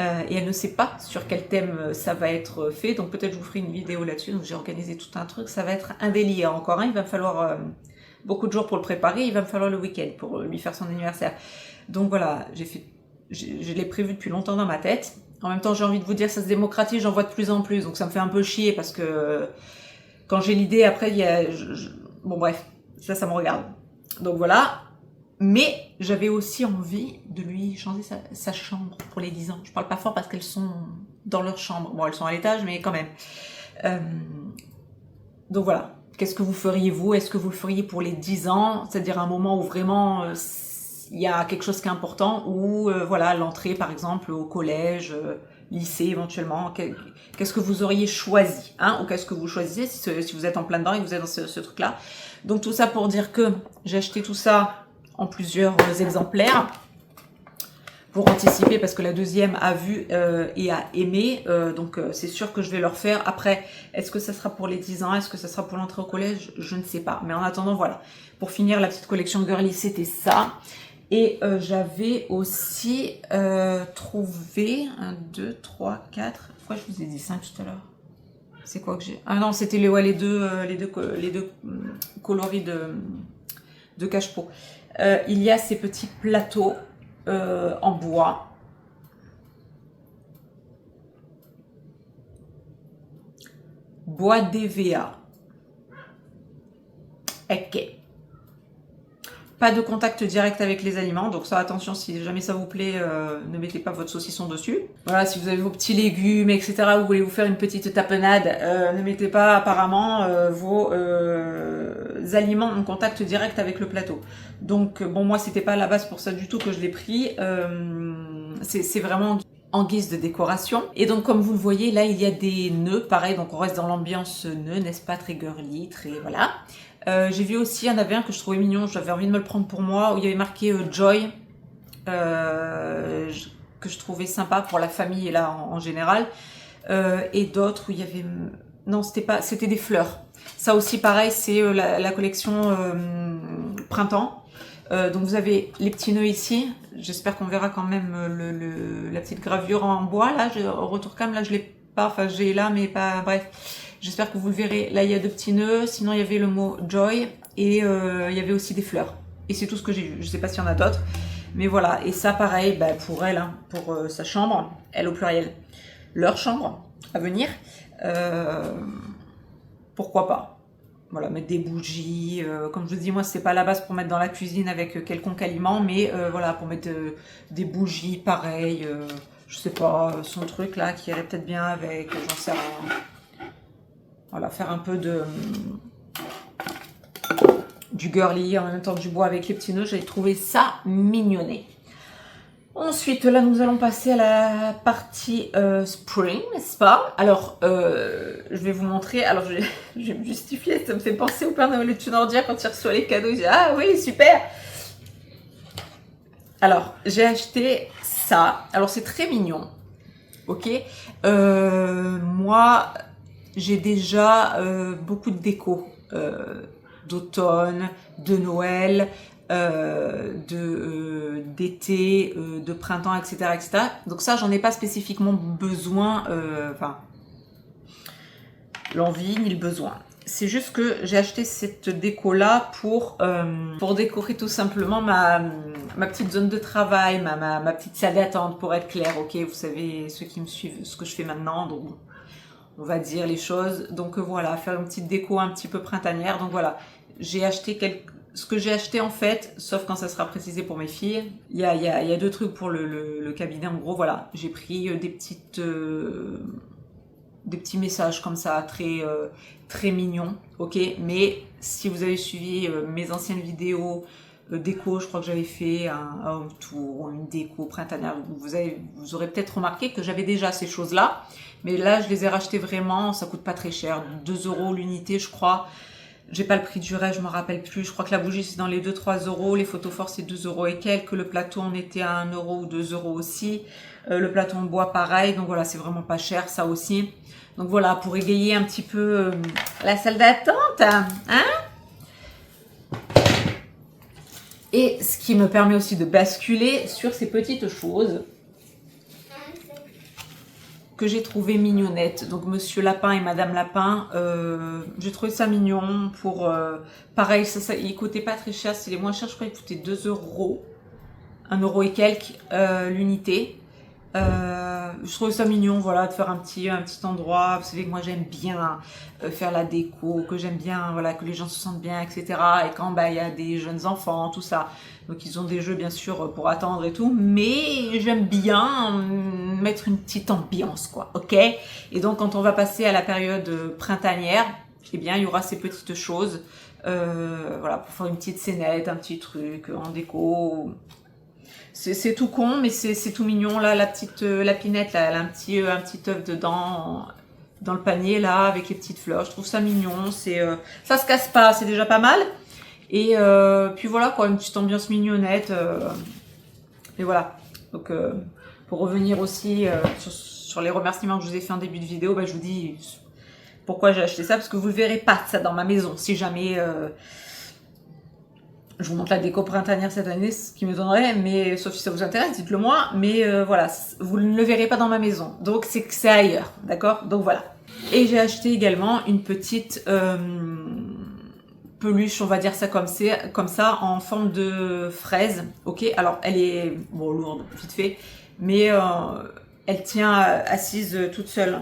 et elle ne sait pas sur quel thème ça va être fait, donc peut-être je vous ferai une vidéo là-dessus, donc j'ai organisé tout un truc, ça va être un délire encore, hein, il va me falloir beaucoup de jours pour le préparer, il va me falloir le week-end pour lui faire son anniversaire, donc voilà, je l'ai prévu depuis longtemps dans ma tête. En même temps, j'ai envie de vous dire, ça se démocratise, j'en vois de plus en plus, donc ça me fait un peu chier parce que quand j'ai l'idée, après, il y a... Bon bref, ça me regarde. Donc voilà. Mais j'avais aussi envie de lui changer sa chambre pour les 10 ans. Je parle pas fort parce qu'elles sont dans leur chambre. Bon, elles sont à l'étage, mais quand même. Donc voilà. Qu'est-ce que vous feriez vous? Est-ce que vous le feriez pour les 10 ans? C'est-à-dire un moment où vraiment... il y a quelque chose qui est important, ou voilà, l'entrée par exemple au collège, lycée éventuellement, qu'est-ce que vous auriez choisi, hein, ou qu'est-ce que vous choisissez si vous êtes en plein dedans et que vous êtes dans ce truc-là. Donc tout ça pour dire que j'ai acheté tout ça en plusieurs exemplaires pour anticiper, parce que la deuxième a vu et a aimé, donc c'est sûr que je vais leur faire. Après, est-ce que ça sera pour les 10 ans, est-ce que ça sera pour l'entrée au collège, je ne sais pas. Mais en attendant, voilà, pour finir la petite collection girly, c'était ça. Et j'avais aussi trouvé 1, 2, 3, 4. Pourquoi je vous ai dit 5 tout à l'heure? C'est quoi que j'ai? Ah non, c'était les deux coloris de cache-pot. Il y a ces petits plateaux en bois. Bois d'EVA. Ok. Pas de contact direct avec les aliments, donc ça, attention, si jamais ça vous plaît, ne mettez pas votre saucisson dessus. Voilà, si vous avez vos petits légumes, etc., vous voulez vous faire une petite tapenade, ne mettez pas apparemment vos aliments en contact direct avec le plateau. Donc bon, moi c'était pas à la base pour ça du tout que je l'ai pris, c'est vraiment en guise de décoration. Et donc comme vous le voyez, là il y a des nœuds, pareil, donc on reste dans l'ambiance nœud, n'est-ce pas, très girly, très voilà. J'ai vu aussi, il y en avait un que je trouvais mignon, j'avais envie de me le prendre pour moi, où il y avait marqué Joy, que je trouvais sympa pour la famille et là en général, et d'autres où il y avait... Non, c'était pas, c'était des fleurs. Ça aussi pareil, c'est la collection printemps. Donc vous avez les petits nœuds ici, j'espère qu'on verra quand même la petite gravure en bois, là, au retour cam, là je l'ai pas, enfin j'ai là, mais pas, bref. J'espère que vous le verrez. Là, il y a 2 petits nœuds. Sinon, il y avait le mot Joy. Et il y avait aussi des fleurs. Et c'est tout ce que j'ai vu. Je ne sais pas s'il y en a d'autres. Mais voilà. Et ça, pareil, bah, pour elle, hein, pour sa chambre. Elle au pluriel. Leur chambre à venir. Pourquoi pas. Voilà, mettre des bougies. Comme je vous dis, moi, c'est pas à la base pour mettre dans la cuisine avec quelconque aliment. Mais voilà, pour mettre des bougies, pareil. je sais pas, son truc là qui irait peut-être bien avec, j'en sais rien. Voilà, faire un peu du girly en même temps du bois avec les petits nœuds. J'ai trouvé ça mignonné. Ensuite, là, nous allons passer à la partie spring, n'est-ce pas? Alors, je vais vous montrer. Alors, je vais me justifier. Ça me fait penser au Père Noël de Thénardier quand il reçoit les cadeaux. Il dit, ah oui, super! Alors, j'ai acheté ça. Alors, c'est très mignon. Ok? Moi, j'ai déjà beaucoup de déco d'automne, de Noël, d'été, de printemps, etc., etc. Donc ça, j'en ai pas spécifiquement besoin, enfin, l'envie ni le besoin. C'est juste que j'ai acheté cette déco-là pour décorer tout simplement ma petite zone de travail, ma petite salle d'attente, pour être clair, ok? Vous savez, ceux qui me suivent, ce que je fais maintenant, donc on va dire les choses. Donc voilà, faire une petite déco un petit peu printanière. Donc voilà, j'ai acheté ce que j'ai acheté en fait, sauf quand ça sera précisé pour mes filles. Il y a deux trucs pour le cabinet. En gros, voilà, j'ai pris des petits messages comme ça, très mignons, ok? Mais si vous avez suivi mes anciennes vidéos déco, je crois que j'avais fait un home tour, une déco printanière, vous aurez peut-être remarqué que j'avais déjà ces choses-là, mais là, je les ai rachetées vraiment, ça coûte pas très cher, 2 € l'unité, je crois. J'ai pas le prix du reste, je me rappelle plus. Je crois que la bougie, c'est dans les 2-3 €. Les photos forts, c'est 2 € et quelques. Le plateau en était à 1 € ou 2 € aussi. Le plateau en bois, pareil. Donc voilà, c'est vraiment pas cher, ça aussi. Donc voilà, pour égayer un petit peu la salle d'attente. Hein? Et ce qui me permet aussi de basculer sur ces petites choses que j'ai trouvé mignonnette. Donc Monsieur Lapin et Madame Lapin, j'ai trouvé ça mignon pour pareil, ça il coûtait pas très cher, c'est les moins chers, je crois, il coûtait 2 €, 1 € et quelques l'unité. Je trouve ça mignon, voilà, de faire un petit endroit. Vous savez que moi j'aime bien faire la déco, que j'aime bien, voilà, que les gens se sentent bien, etc. Et quand bah il y a des jeunes enfants, tout ça, donc ils ont des jeux bien sûr pour attendre et tout, mais j'aime bien mettre une petite ambiance, quoi, ok? Et donc quand on va passer à la période printanière, eh bien il y aura ces petites choses, voilà, pour faire une petite scénette, un petit truc en déco. C'est tout con, mais c'est tout mignon. Là, la petite lapinette, là, elle a un petit œuf dedans, dans le panier, là, avec les petites fleurs. Je trouve ça mignon. Ça se casse pas, c'est déjà pas mal. Et puis voilà, quoi, une petite ambiance mignonnette. Et voilà. Donc, pour revenir aussi sur les remerciements que je vous ai fait en début de vidéo, bah, je vous dis pourquoi j'ai acheté ça. Parce que vous ne verrez pas ça dans ma maison. Si jamais... je vous montre la déco printanière cette année, ce qui me donnerait, mais sauf si ça vous intéresse, dites-le moi. Mais voilà, vous ne le verrez pas dans ma maison. Donc c'est que c'est ailleurs, d'accord? Donc voilà. Et j'ai acheté également une petite peluche, on va dire ça comme ça, en forme de fraise. Ok, alors elle est bon lourde, vite fait, mais elle tient assise toute seule.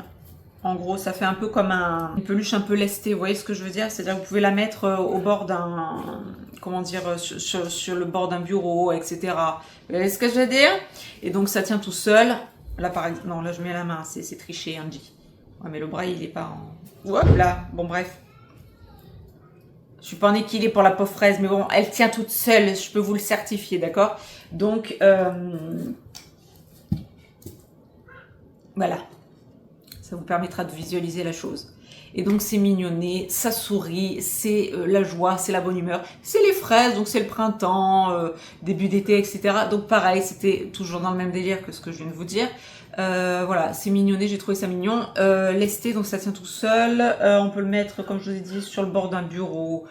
En gros, ça fait un peu comme une peluche un peu lestée, vous voyez ce que je veux dire? C'est-à-dire que vous pouvez la mettre au bord d'un... Comment dire? Sur le bord d'un bureau, etc. Vous voyez ce que je veux dire? Et donc, ça tient tout seul. Là, par exemple... Non, là, je mets la main. C'est triché, Angie. Ouais, mais le bras, il est pas en... Hop là. Bon, bref. Je suis pas en équilibre pour la pauvre fraise, mais bon, elle tient toute seule. Je peux vous le certifier, d'accord? Donc, voilà. Ça vous permettra de visualiser la chose. Et donc c'est mignonné, ça sourit, c'est la joie, c'est la bonne humeur. C'est les fraises, donc c'est le printemps, début d'été, etc. Donc pareil, c'était toujours dans le même délire que ce que je viens de vous dire. Voilà, c'est mignonné, j'ai trouvé ça mignon. Lesté, donc ça tient tout seul. On peut le mettre, comme je vous ai dit, sur le bord d'un bureau,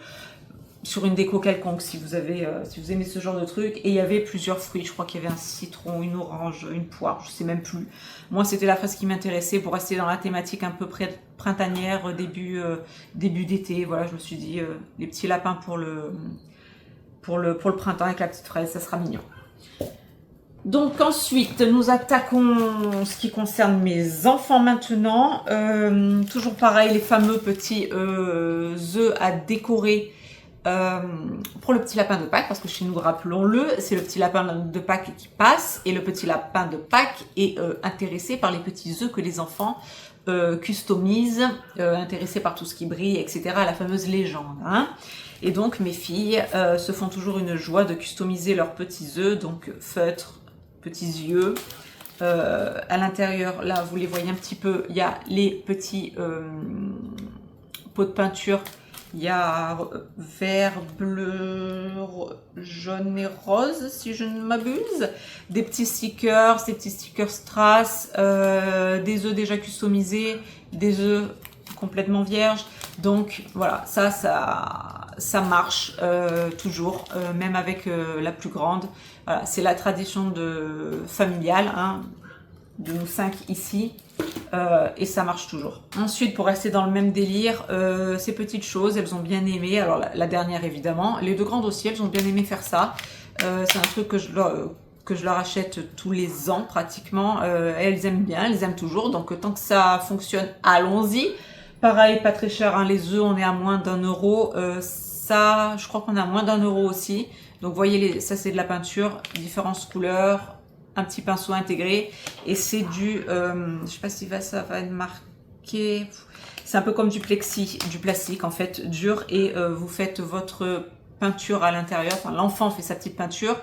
sur une déco quelconque, si vous aimez ce genre de truc. Et il y avait plusieurs fruits, je crois qu'il y avait un citron, une orange, une poire, je sais même plus. Moi, c'était la fraise qui m'intéressait pour rester dans la thématique un peu printanière, début d'été. Voilà, je me suis dit, les petits lapins pour le printemps avec la petite fraise, ça sera mignon. Donc ensuite, nous attaquons ce qui concerne mes enfants maintenant. Toujours pareil, les fameux petits œufs à décorer pour le petit lapin de Pâques, parce que chez nous, rappelons-le, c'est le petit lapin de Pâques qui passe, et le petit lapin de Pâques est intéressé par les petits œufs que les enfants customisent, intéressés par tout ce qui brille, etc., la fameuse légende. Hein. Et donc mes filles se font toujours une joie de customiser leurs petits œufs, donc feutre, petits yeux. À l'intérieur, là, vous les voyez un petit peu, il y a les petits pots de peinture. Il y a vert, bleu, jaune et rose, si je ne m'abuse. Des petits stickers strass, des œufs déjà customisés, des œufs complètement vierges. Donc voilà, ça marche toujours, même avec la plus grande. Voilà, c'est la tradition familiale, hein, de nous 5 ici. Et ça marche toujours. Ensuite, pour rester dans le même délire, ces petites choses, elles ont bien aimé. Alors la dernière évidemment, les deux grandes aussi, elles ont bien aimé faire ça. C'est un truc que je leur achète tous les ans pratiquement. Elles aiment bien, elles aiment toujours. Donc tant que ça fonctionne, allons-y. Pareil, pas très cher, hein, les œufs, on est à moins d'1 €. Ça, je crois qu'on est à moins d'1 € aussi. Donc vous voyez, ça c'est de la peinture, différentes couleurs, un petit pinceau intégré, et c'est du, je sais pas si ça va être marqué, c'est un peu comme du plastique en fait, dur, et vous faites votre peinture à l'intérieur, enfin l'enfant fait sa petite peinture,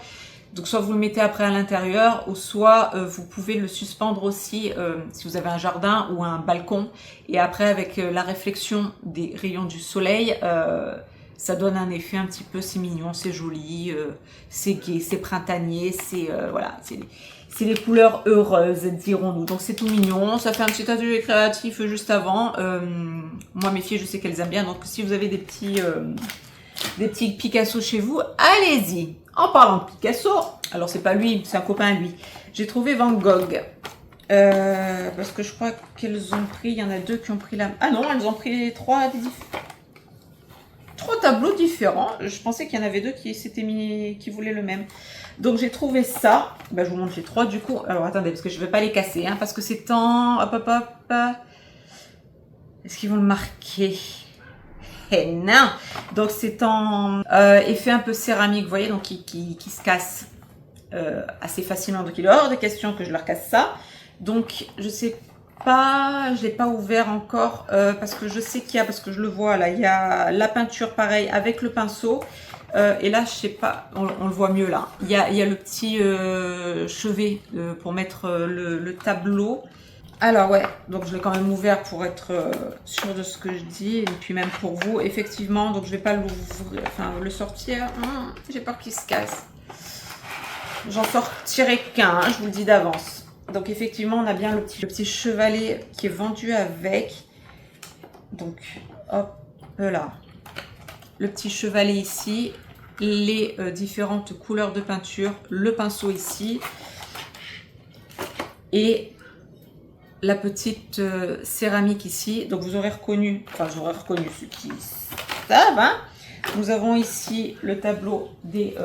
donc soit vous le mettez après à l'intérieur, ou soit vous pouvez le suspendre aussi si vous avez un jardin ou un balcon, et après avec la réflexion des rayons du soleil, ça donne un effet un petit peu, c'est mignon, c'est joli, c'est gai, c'est printanier, c'est voilà, c'est les couleurs heureuses, dirons-nous. Donc c'est tout mignon, ça fait un petit atelier créatif juste avant. Moi, mes filles, je sais qu'elles aiment bien, donc si vous avez des petits Picasso chez vous, allez-y. En parlant de Picasso, alors c'est pas lui, c'est un copain à lui. J'ai trouvé Van Gogh. Parce que je crois qu'elles ont pris, il y en a 2 qui ont pris la... Ah non, elles ont pris 3 tableaux différents. Je pensais qu'il y en avait 2 qui voulaient le même. Donc j'ai trouvé ça. Ben, je vous montre les 3 du coup. Alors attendez, parce que je ne vais pas les casser, hein, parce que c'est en... Hop, hop, hop. Est-ce qu'ils vont le marquer? Eh non. Donc c'est en effet un peu céramique, vous voyez, donc qui se casse assez facilement. Donc il est hors de question que je leur casse ça. Donc je sais pas, je l'ai pas ouvert encore parce que je sais qu'il y a, parce que je le vois là, il y a la peinture pareil avec le pinceau. Et là, je sais pas, on le voit mieux là. Il y a le petit chevet pour mettre le tableau. Alors ouais, donc je l'ai quand même ouvert pour être sûr de ce que je dis, et puis même pour vous, effectivement, donc je vais pas l'ouvrir, enfin le sortir, j'ai peur qu'il se casse. J'en sortirai qu'un, hein, je vous le dis d'avance. Donc effectivement, on a bien le petit chevalet qui est vendu avec. Donc hop là, le petit chevalet ici, les différentes couleurs de peinture, le pinceau ici, et la petite céramique ici. Donc vous aurez reconnu, enfin j'aurais reconnu ceux qui savent, hein. Nous avons ici le tableau des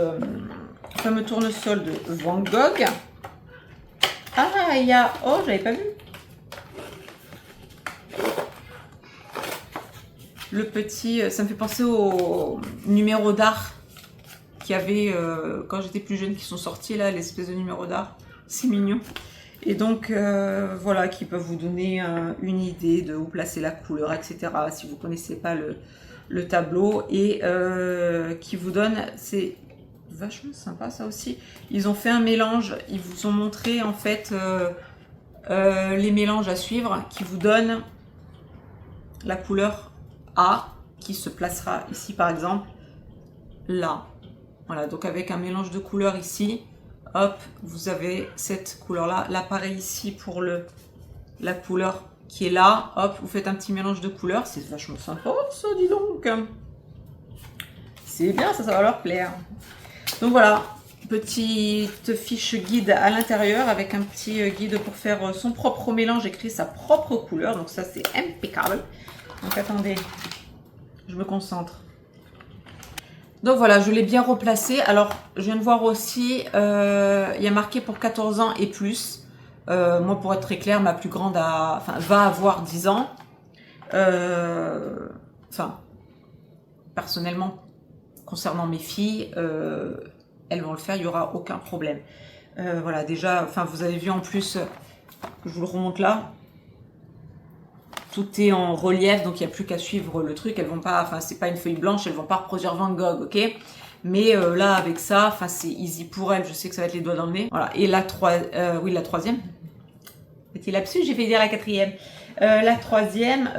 fameux tournesols de Van Gogh. Ah, il y a... Oh, j'avais pas vu. Le petit... Ça me fait penser au numéro d'art qu'il y avait quand j'étais plus jeune, qui sont sortis là, l'espèce de numéro d'art. C'est mignon. Et donc, voilà, qui peuvent vous donner une idée de où placer la couleur, etc. Si vous ne connaissez pas le tableau. Et qui vous donne... C'est vachement sympa ça aussi. Ils ont fait un mélange. Ils vous ont montré en fait les mélanges à suivre qui vous donnent la couleur A qui se placera ici par exemple. Là. Voilà, donc avec un mélange de couleurs ici. Hop, vous avez cette couleur-là. Là, pareil ici pour la couleur qui est là. Hop, vous faites un petit mélange de couleurs. C'est vachement sympa, ça, dis donc. C'est bien, ça va leur plaire. Donc voilà, petite fiche guide à l'intérieur avec un petit guide pour faire son propre mélange et créer sa propre couleur. Donc ça, c'est impeccable. Donc attendez, je me concentre. Donc voilà, je l'ai bien replacé. Alors, je viens de voir aussi, il y a marqué pour 14 ans et plus. Moi, pour être très clair, ma plus grande va avoir 10 ans. Personnellement, concernant mes filles, elles vont le faire, il n'y aura aucun problème. Voilà, déjà, enfin vous avez vu en plus, je vous le remonte là, tout est en relief, donc il n'y a plus qu'à suivre le truc. Elles vont pas, enfin c'est pas une feuille blanche, elles vont pas reproduire Van Gogh, ok? Mais là avec ça, enfin c'est easy pour elles. Je sais que ça va être les doigts dans le nez. Voilà. Et la troisième. Petit lapsus, j'ai fait dire la quatrième. La troisième,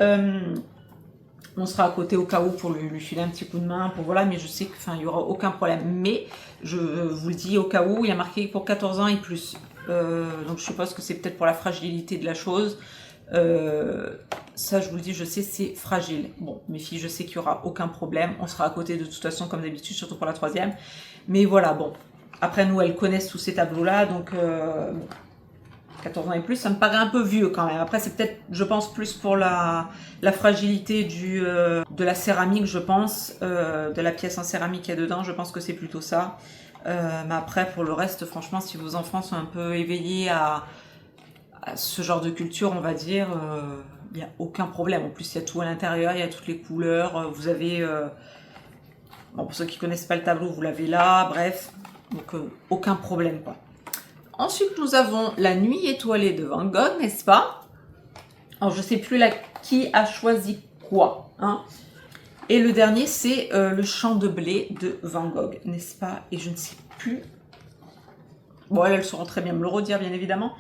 on sera à côté au cas où pour lui filer un petit coup de main, pour voilà. Mais je sais que, enfin il y aura aucun problème. Mais je vous le dis au cas où, il y a marqué pour 14 ans et plus. Donc je suppose que c'est peut-être pour la fragilité de la chose. Ça je vous le dis, je sais c'est fragile. Bon, mes filles, je sais qu'il y aura aucun problème, on sera à côté de toute façon comme d'habitude, surtout pour la troisième. Mais voilà, bon, après nous elles connaissent tous ces tableaux là, donc 14 ans et plus, ça me paraît un peu vieux quand même. Après c'est peut-être, je pense, plus pour la fragilité de la céramique, je pense, de la pièce en céramique qu'il y a dedans, je pense que c'est plutôt ça. Mais après pour le reste, franchement, si vos enfants sont un peu éveillés à ce genre de culture, on va dire, il n'y a aucun problème. En plus, il y a tout à l'intérieur, il y a toutes les couleurs. Vous avez, bon, pour ceux qui ne connaissent pas le tableau, vous l'avez là, bref. Donc, aucun problème, quoi. Ensuite, nous avons la nuit étoilée de Van Gogh, n'est-ce pas? Alors, je ne sais plus qui a choisi quoi, hein. Et le dernier, c'est le champ de blé de Van Gogh, n'est-ce pas? Et je ne sais plus. Bon, elles sauront très bien me le redire, bien évidemment.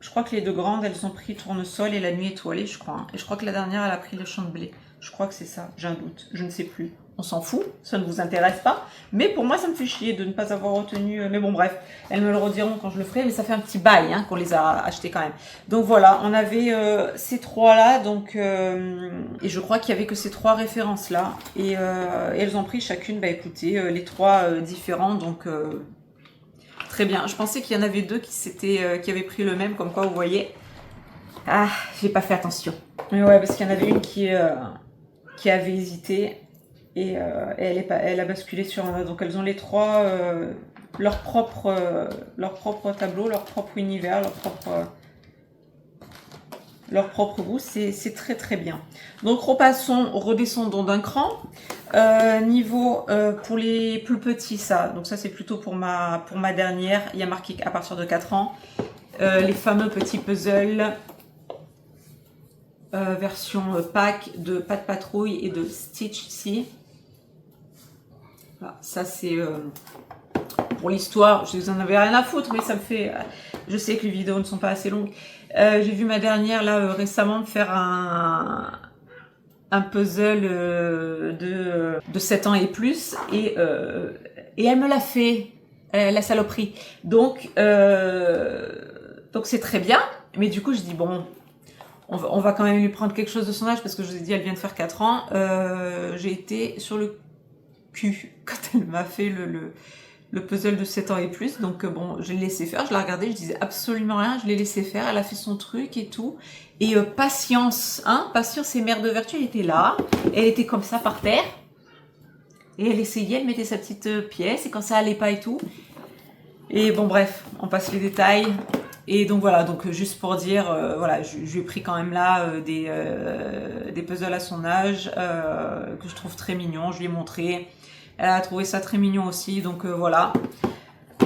Je crois que les deux grandes, elles ont pris Tournesol et la nuit étoilée, je crois. Et je crois que la dernière, elle a pris le champ de blé. Je crois que c'est ça, j'ai un doute, je ne sais plus. On s'en fout, ça ne vous intéresse pas. Mais pour moi, ça me fait chier de ne pas avoir retenu. Mais bon, bref, elles me le rediront quand je le ferai. Mais ça fait un petit bail hein, qu'on les a achetés quand même. Donc voilà, on avait ces trois-là. Donc, et je crois qu'il n'y avait que ces trois références-là. Et elles ont pris chacune, bah écoutez, les trois différents. Donc... très bien. Je pensais qu'il y en avait deux qui avaient pris le même, comme quoi vous voyez. Ah, j'ai pas fait attention. Mais ouais, parce qu'il y en avait une qui avait hésité et elle a basculé sur un autre. Donc elles ont les trois leur propre tableau, leur propre univers, leur propre goût. C'est très très bien. Donc redescendons d'un cran. Niveau pour les plus petits, ça. Donc ça c'est plutôt pour ma dernière. Il y a marqué à partir de 4 ans. Les fameux petits puzzles version pack de Pat' Patrouille et de Stitch ici. Voilà, ça c'est pour l'histoire. Je vous en avais rien à foutre, mais ça me fait. Je sais que les vidéos ne sont pas assez longues. J'ai vu ma dernière là récemment me faire un puzzle de 7 ans et plus et elle me l'a fait, la saloperie. Donc c'est très bien, mais du coup je dis bon, on va quand même lui prendre quelque chose de son âge parce que je vous ai dit elle vient de faire 4 ans. J'ai été sur le cul quand elle m'a fait le puzzle de 7 ans et plus, donc bon, je l'ai laissé faire, je la regardais, je disais absolument rien, je l'ai laissé faire, elle a fait son truc et tout, et patience, hein, patience et mère de vertu, elle était là, elle était comme ça par terre, et elle essayait, elle mettait sa petite pièce, et quand ça allait pas et tout, et bon bref, on passe les détails, et donc voilà, donc juste pour dire, voilà, je lui ai pris quand même là des puzzles à son âge, que je trouve très mignons, je lui ai montré. Elle a trouvé ça très mignon aussi, donc voilà,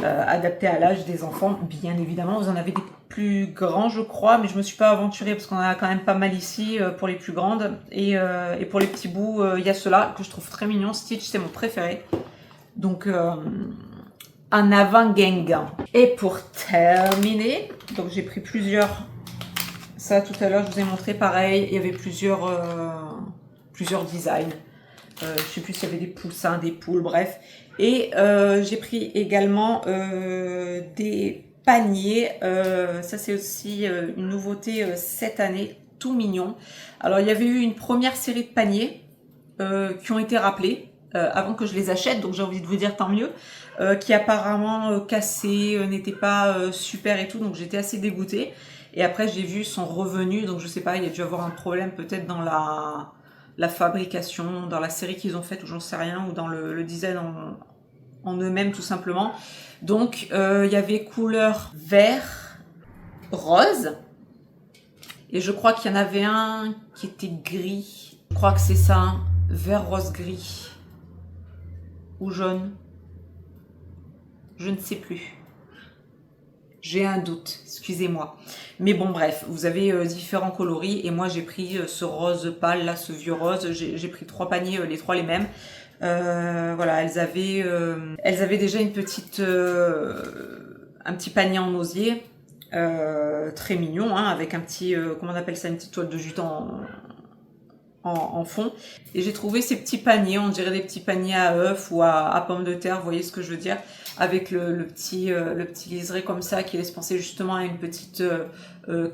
adapté à l'âge des enfants, bien évidemment. Vous en avez des plus grands, je crois, mais je me suis pas aventurée parce qu'on en a quand même pas mal ici pour les plus grandes. Et pour les petits bouts, il y a ceux-là que je trouve très mignons. Stitch, c'est mon préféré. Donc, un avant-gang. Et pour terminer, donc j'ai pris plusieurs. Ça, tout à l'heure, je vous ai montré pareil. Il y avait plusieurs designs. Je sais plus s'il y avait des poussins, des poules, bref. Et j'ai pris également des paniers. Ça, c'est aussi une nouveauté cette année, tout mignon. Alors, il y avait eu une première série de paniers qui ont été rappelés avant que je les achète. Donc, j'ai envie de vous dire tant mieux. Qui apparemment cassés, n'étaient pas super et tout. Donc, j'étais assez dégoûtée. Et après, j'ai vu son revenu. Donc, je sais pas, il y a dû avoir un problème peut-être dans la fabrication, dans la série qu'ils ont faite, ou j'en sais rien, ou dans le design en eux-mêmes tout simplement. Donc il y avait couleur vert, rose, et je crois qu'il y en avait un qui était gris, je crois que c'est ça, vert rose gris ou jaune. Je ne sais plus. J'ai un doute, excusez-moi. Mais bon, bref, vous avez différents coloris et moi j'ai pris ce rose pâle là, ce vieux rose. J'ai pris 3 paniers, les 3 les mêmes. Voilà, elles avaient déjà une petite, un petit panier en osier, très mignon, hein, avec un petit, comment on appelle ça, une petite toile de jute en fond. Et j'ai trouvé ces petits paniers, on dirait des petits paniers à œufs ou à pommes de terre, vous voyez ce que je veux dire, avec le petit liseré comme ça qui laisse penser justement à une petite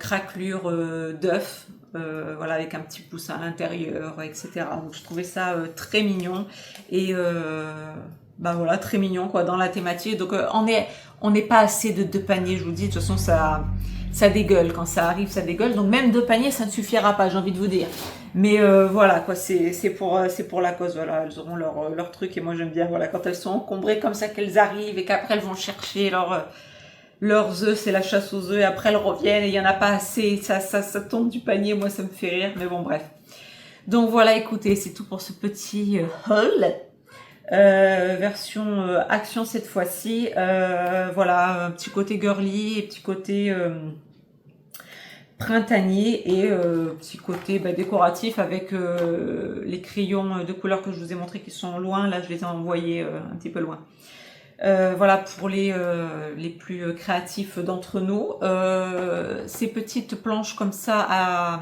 craquelure d'œuf. Voilà, avec un petit poussin à l'intérieur, etc. Donc je trouvais ça très mignon et bah voilà, très mignon quoi dans la thématique. Donc on n'est pas assez de 2 paniers, je vous dis. De toute façon ça dégueule quand ça arrive, ça dégueule. Donc même 2 paniers ça ne suffira pas, j'ai envie de vous dire. Mais voilà quoi, c'est pour la cause. Voilà, elles auront leur truc et moi j'aime bien voilà quand elles sont encombrées comme ça qu'elles arrivent et qu'après elles vont chercher leurs œufs, c'est la chasse aux œufs, et après elles reviennent et il n'y en a pas assez, ça tombe du panier, moi ça me fait rire, mais bon bref. Donc voilà, écoutez, c'est tout pour ce petit haul, version action cette fois-ci, voilà, un petit côté girly et petit côté printanier et petit côté décoratif avec les crayons de couleur que je vous ai montré qui sont loin, là je les ai envoyés un petit peu loin. Voilà pour les plus créatifs d'entre nous. Ces petites planches comme ça à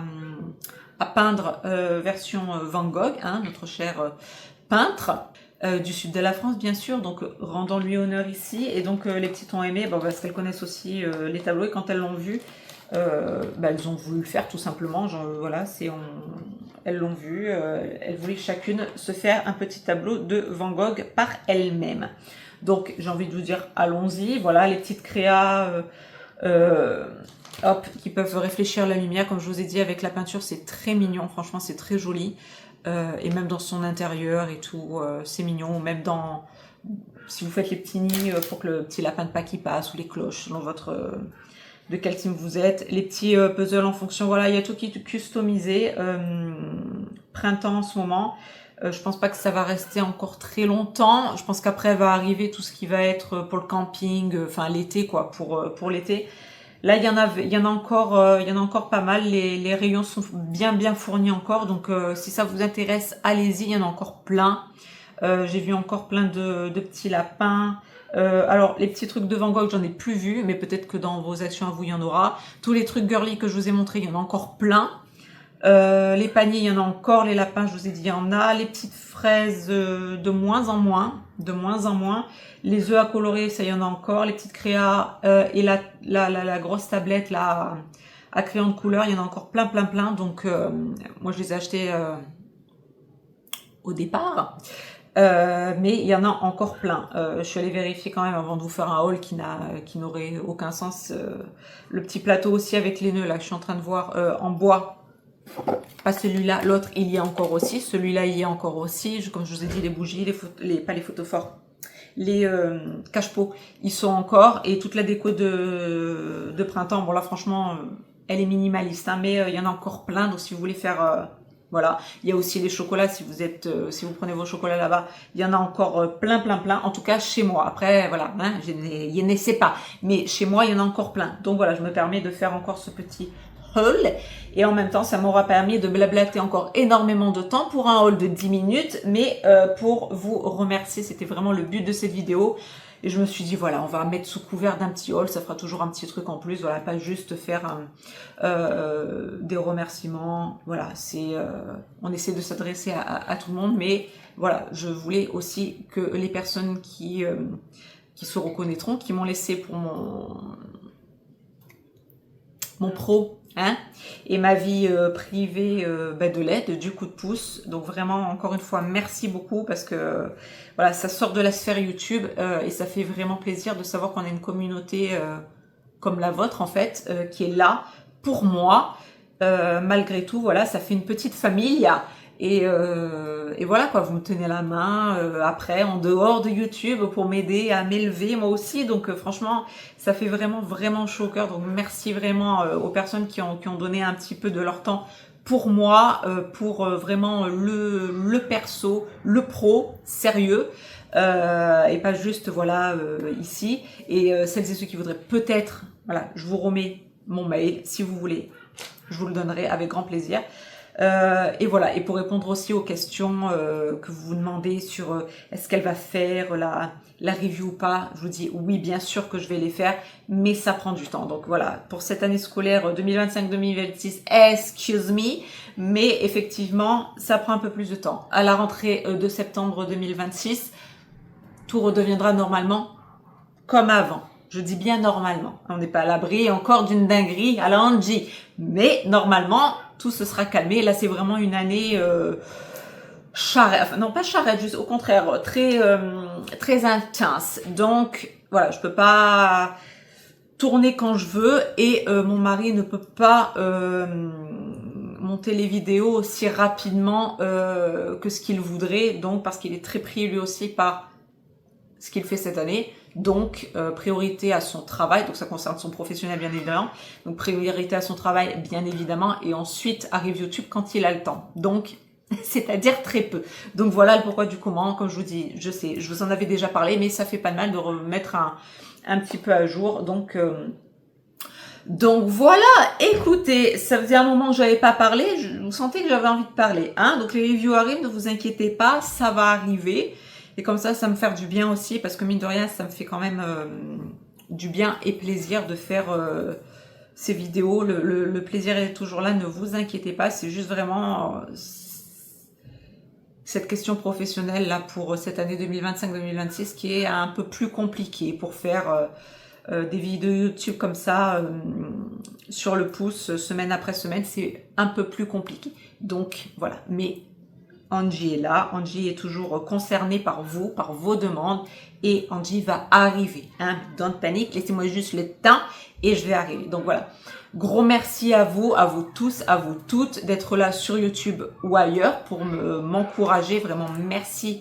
peindre version Van Gogh, hein, notre cher peintre du sud de la France bien sûr, donc rendons-lui honneur ici. Et donc les petites ont aimé parce qu'elles connaissent aussi les tableaux et quand elles l'ont vu, elles ont voulu le faire tout simplement. Genre, voilà, elles l'ont vu, elles voulaient chacune se faire un petit tableau de Van Gogh par elles-mêmes. Donc j'ai envie de vous dire, allons-y. Voilà les petites créas qui peuvent réfléchir la lumière. Comme je vous ai dit, avec la peinture, c'est très mignon. Franchement, c'est très joli. Et même dans son intérieur et tout, c'est mignon. Ou même si vous faites les petits nids pour que le petit lapin de Pâques passe, ou les cloches, selon de quel team vous êtes. Les petits puzzles en fonction. Voilà, il y a tout qui est customisé. Printemps en ce moment. Je pense pas que ça va rester encore très longtemps. Je pense qu'après va arriver tout ce qui va être pour le camping, enfin l'été quoi, pour l'été. Là il y en a encore pas mal. Les rayons sont bien fournis encore. Donc si ça vous intéresse, allez-y. Il y en a encore plein. J'ai vu encore plein de petits lapins. Alors les petits trucs de Van Gogh, j'en ai plus vu, mais peut-être que dans vos actions à vous il y en aura. Tous les trucs girly que je vous ai montré, il y en a encore plein. Les paniers, il y en a encore. Les lapins, je vous ai dit, il y en a. Les petites fraises, de moins en moins. Les œufs à colorer, ça, il y en a encore. Les petites créas et la grosse tablette là à crayon de couleur, il y en a encore plein. Donc, moi, je les ai achetés au départ. Mais il y en a encore plein. Je suis allée vérifier quand même avant de vous faire un haul qui n'aurait aucun sens. Le petit plateau aussi avec les nœuds là que je suis en train de voir en bois. Pas celui-là, l'autre il y a encore aussi, celui-là il y a encore aussi, comme je vous ai dit, les bougies, pas les photophores, les cache-pots, ils sont encore, et toute la déco de printemps, bon là franchement, elle est minimaliste, hein, mais il y en a encore plein, donc si vous voulez faire, voilà, il y a aussi les chocolats, si vous prenez vos chocolats là-bas, il y en a encore plein, en tout cas chez moi, après voilà, hein, je ne sais pas, mais chez moi il y en a encore plein, donc voilà, je me permets de faire encore ce petit haul et en même temps ça m'aura permis de blablater encore énormément de temps pour un haul de 10 minutes mais pour vous remercier, c'était vraiment le but de cette vidéo et je me suis dit voilà, on va mettre sous couvert d'un petit haul, ça fera toujours un petit truc en plus, voilà, pas juste faire des remerciements, voilà, on essaie de s'adresser à tout le monde, mais voilà, je voulais aussi que les personnes qui se reconnaîtront, qui m'ont laissé pour mon pro, hein, et ma vie privée de l'aide, du coup de pouce. Donc vraiment, encore une fois, merci beaucoup parce que voilà, ça sort de la sphère YouTube et ça fait vraiment plaisir de savoir qu'on a une communauté comme la vôtre en fait, qui est là pour moi. Malgré tout, voilà, ça fait une petite famille. Et voilà quoi, vous me tenez la main après en dehors de YouTube pour m'aider à m'élever moi aussi, donc franchement ça fait vraiment chaud au cœur, donc merci vraiment aux personnes qui ont donné un petit peu de leur temps pour moi, pour vraiment le perso, le pro, sérieux, et pas juste, voilà, ici. Et celles et ceux qui voudraient peut-être, voilà, je vous remets mon mail, si vous voulez, je vous le donnerai avec grand plaisir. Et voilà, et pour répondre aussi aux questions que vous vous demandez sur est-ce qu'elle va faire la review ou pas, je vous dis oui, bien sûr que je vais les faire, mais ça prend du temps. Donc voilà, pour cette année scolaire 2025-2026, excuse me, mais effectivement, ça prend un peu plus de temps. À la rentrée de septembre 2026, tout redeviendra normalement comme avant. Je dis bien normalement. On n'est pas à l'abri encore d'une dinguerie à la Angie. Mais normalement, tout se sera calmé. Là, c'est vraiment une année charrette. Enfin, non, pas charrette, juste au contraire, très intense. Donc, voilà, je peux pas tourner quand je veux et mon mari ne peut pas monter les vidéos aussi rapidement que ce qu'il voudrait. Donc, parce qu'il est très pris lui aussi par ce qu'il fait cette année, donc priorité à son travail, donc ça concerne son professionnel bien évidemment, donc priorité à son travail bien évidemment, et ensuite arrive YouTube quand il a le temps, donc c'est-à-dire très peu. Donc voilà le pourquoi du comment, comme je vous dis, je sais, je vous en avais déjà parlé, mais ça fait pas de mal de remettre un petit peu à jour, donc voilà, écoutez, ça faisait un moment que j'avais pas parlé, vous sentez que j'avais envie de parler, hein, donc les reviews arrivent, ne vous inquiétez pas, ça va arriver. Et comme ça me fait du bien aussi, parce que mine de rien, ça me fait quand même du bien et plaisir de faire ces vidéos. Le plaisir est toujours là, ne vous inquiétez pas. C'est juste vraiment cette question professionnelle là pour cette année 2025-2026 qui est un peu plus compliquée pour faire des vidéos YouTube comme ça sur le pouce, semaine après semaine. C'est un peu plus compliqué. Donc voilà, mais Angie est là, Angie est toujours concernée par vous, par vos demandes, et Angie va arriver. Hein? Don't panique, laissez-moi juste le temps et je vais arriver. Donc voilà, gros merci à vous tous, à vous toutes d'être là sur YouTube ou ailleurs pour m'encourager. Vraiment merci.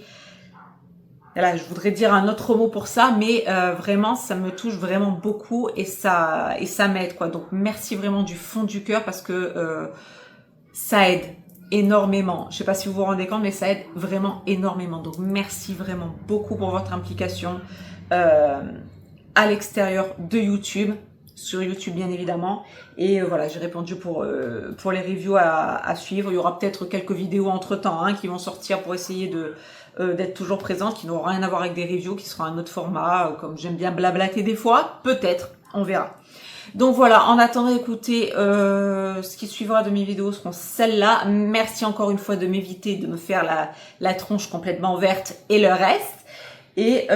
Là, je voudrais dire un autre mot pour ça, mais vraiment, ça me touche vraiment beaucoup et ça m'aide, quoi. Donc merci vraiment du fond du cœur parce que ça aide énormément. Je sais pas si vous vous rendez compte, mais ça aide vraiment énormément. Donc merci vraiment beaucoup pour votre implication à l'extérieur de YouTube, sur YouTube bien évidemment. Et voilà, j'ai répondu pour les reviews à suivre. Il y aura peut-être quelques vidéos entre temps qui vont sortir pour essayer d'être toujours présentes, qui n'auront rien à voir avec des reviews, qui seront un autre format, comme j'aime bien blablater des fois. Peut-être, on verra. Donc voilà, en attendant, écoutez, ce qui suivra de mes vidéos seront celles-là. Merci encore une fois de m'éviter de me faire la tronche complètement verte et le reste. Et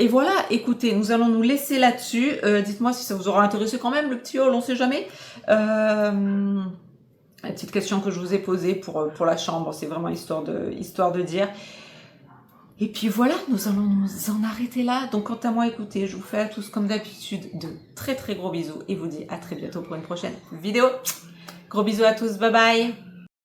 voilà, écoutez, nous allons nous laisser là-dessus. Dites-moi si ça vous aura intéressé quand même, le petit haul, on sait jamais. La petite question que je vous ai posée pour la chambre, c'est vraiment histoire de dire. Et puis voilà, nous allons nous en arrêter là. Donc quant à moi, écoutez, je vous fais à tous comme d'habitude de très très gros bisous et vous dis à très bientôt pour une prochaine vidéo. Gros bisous à tous, bye bye.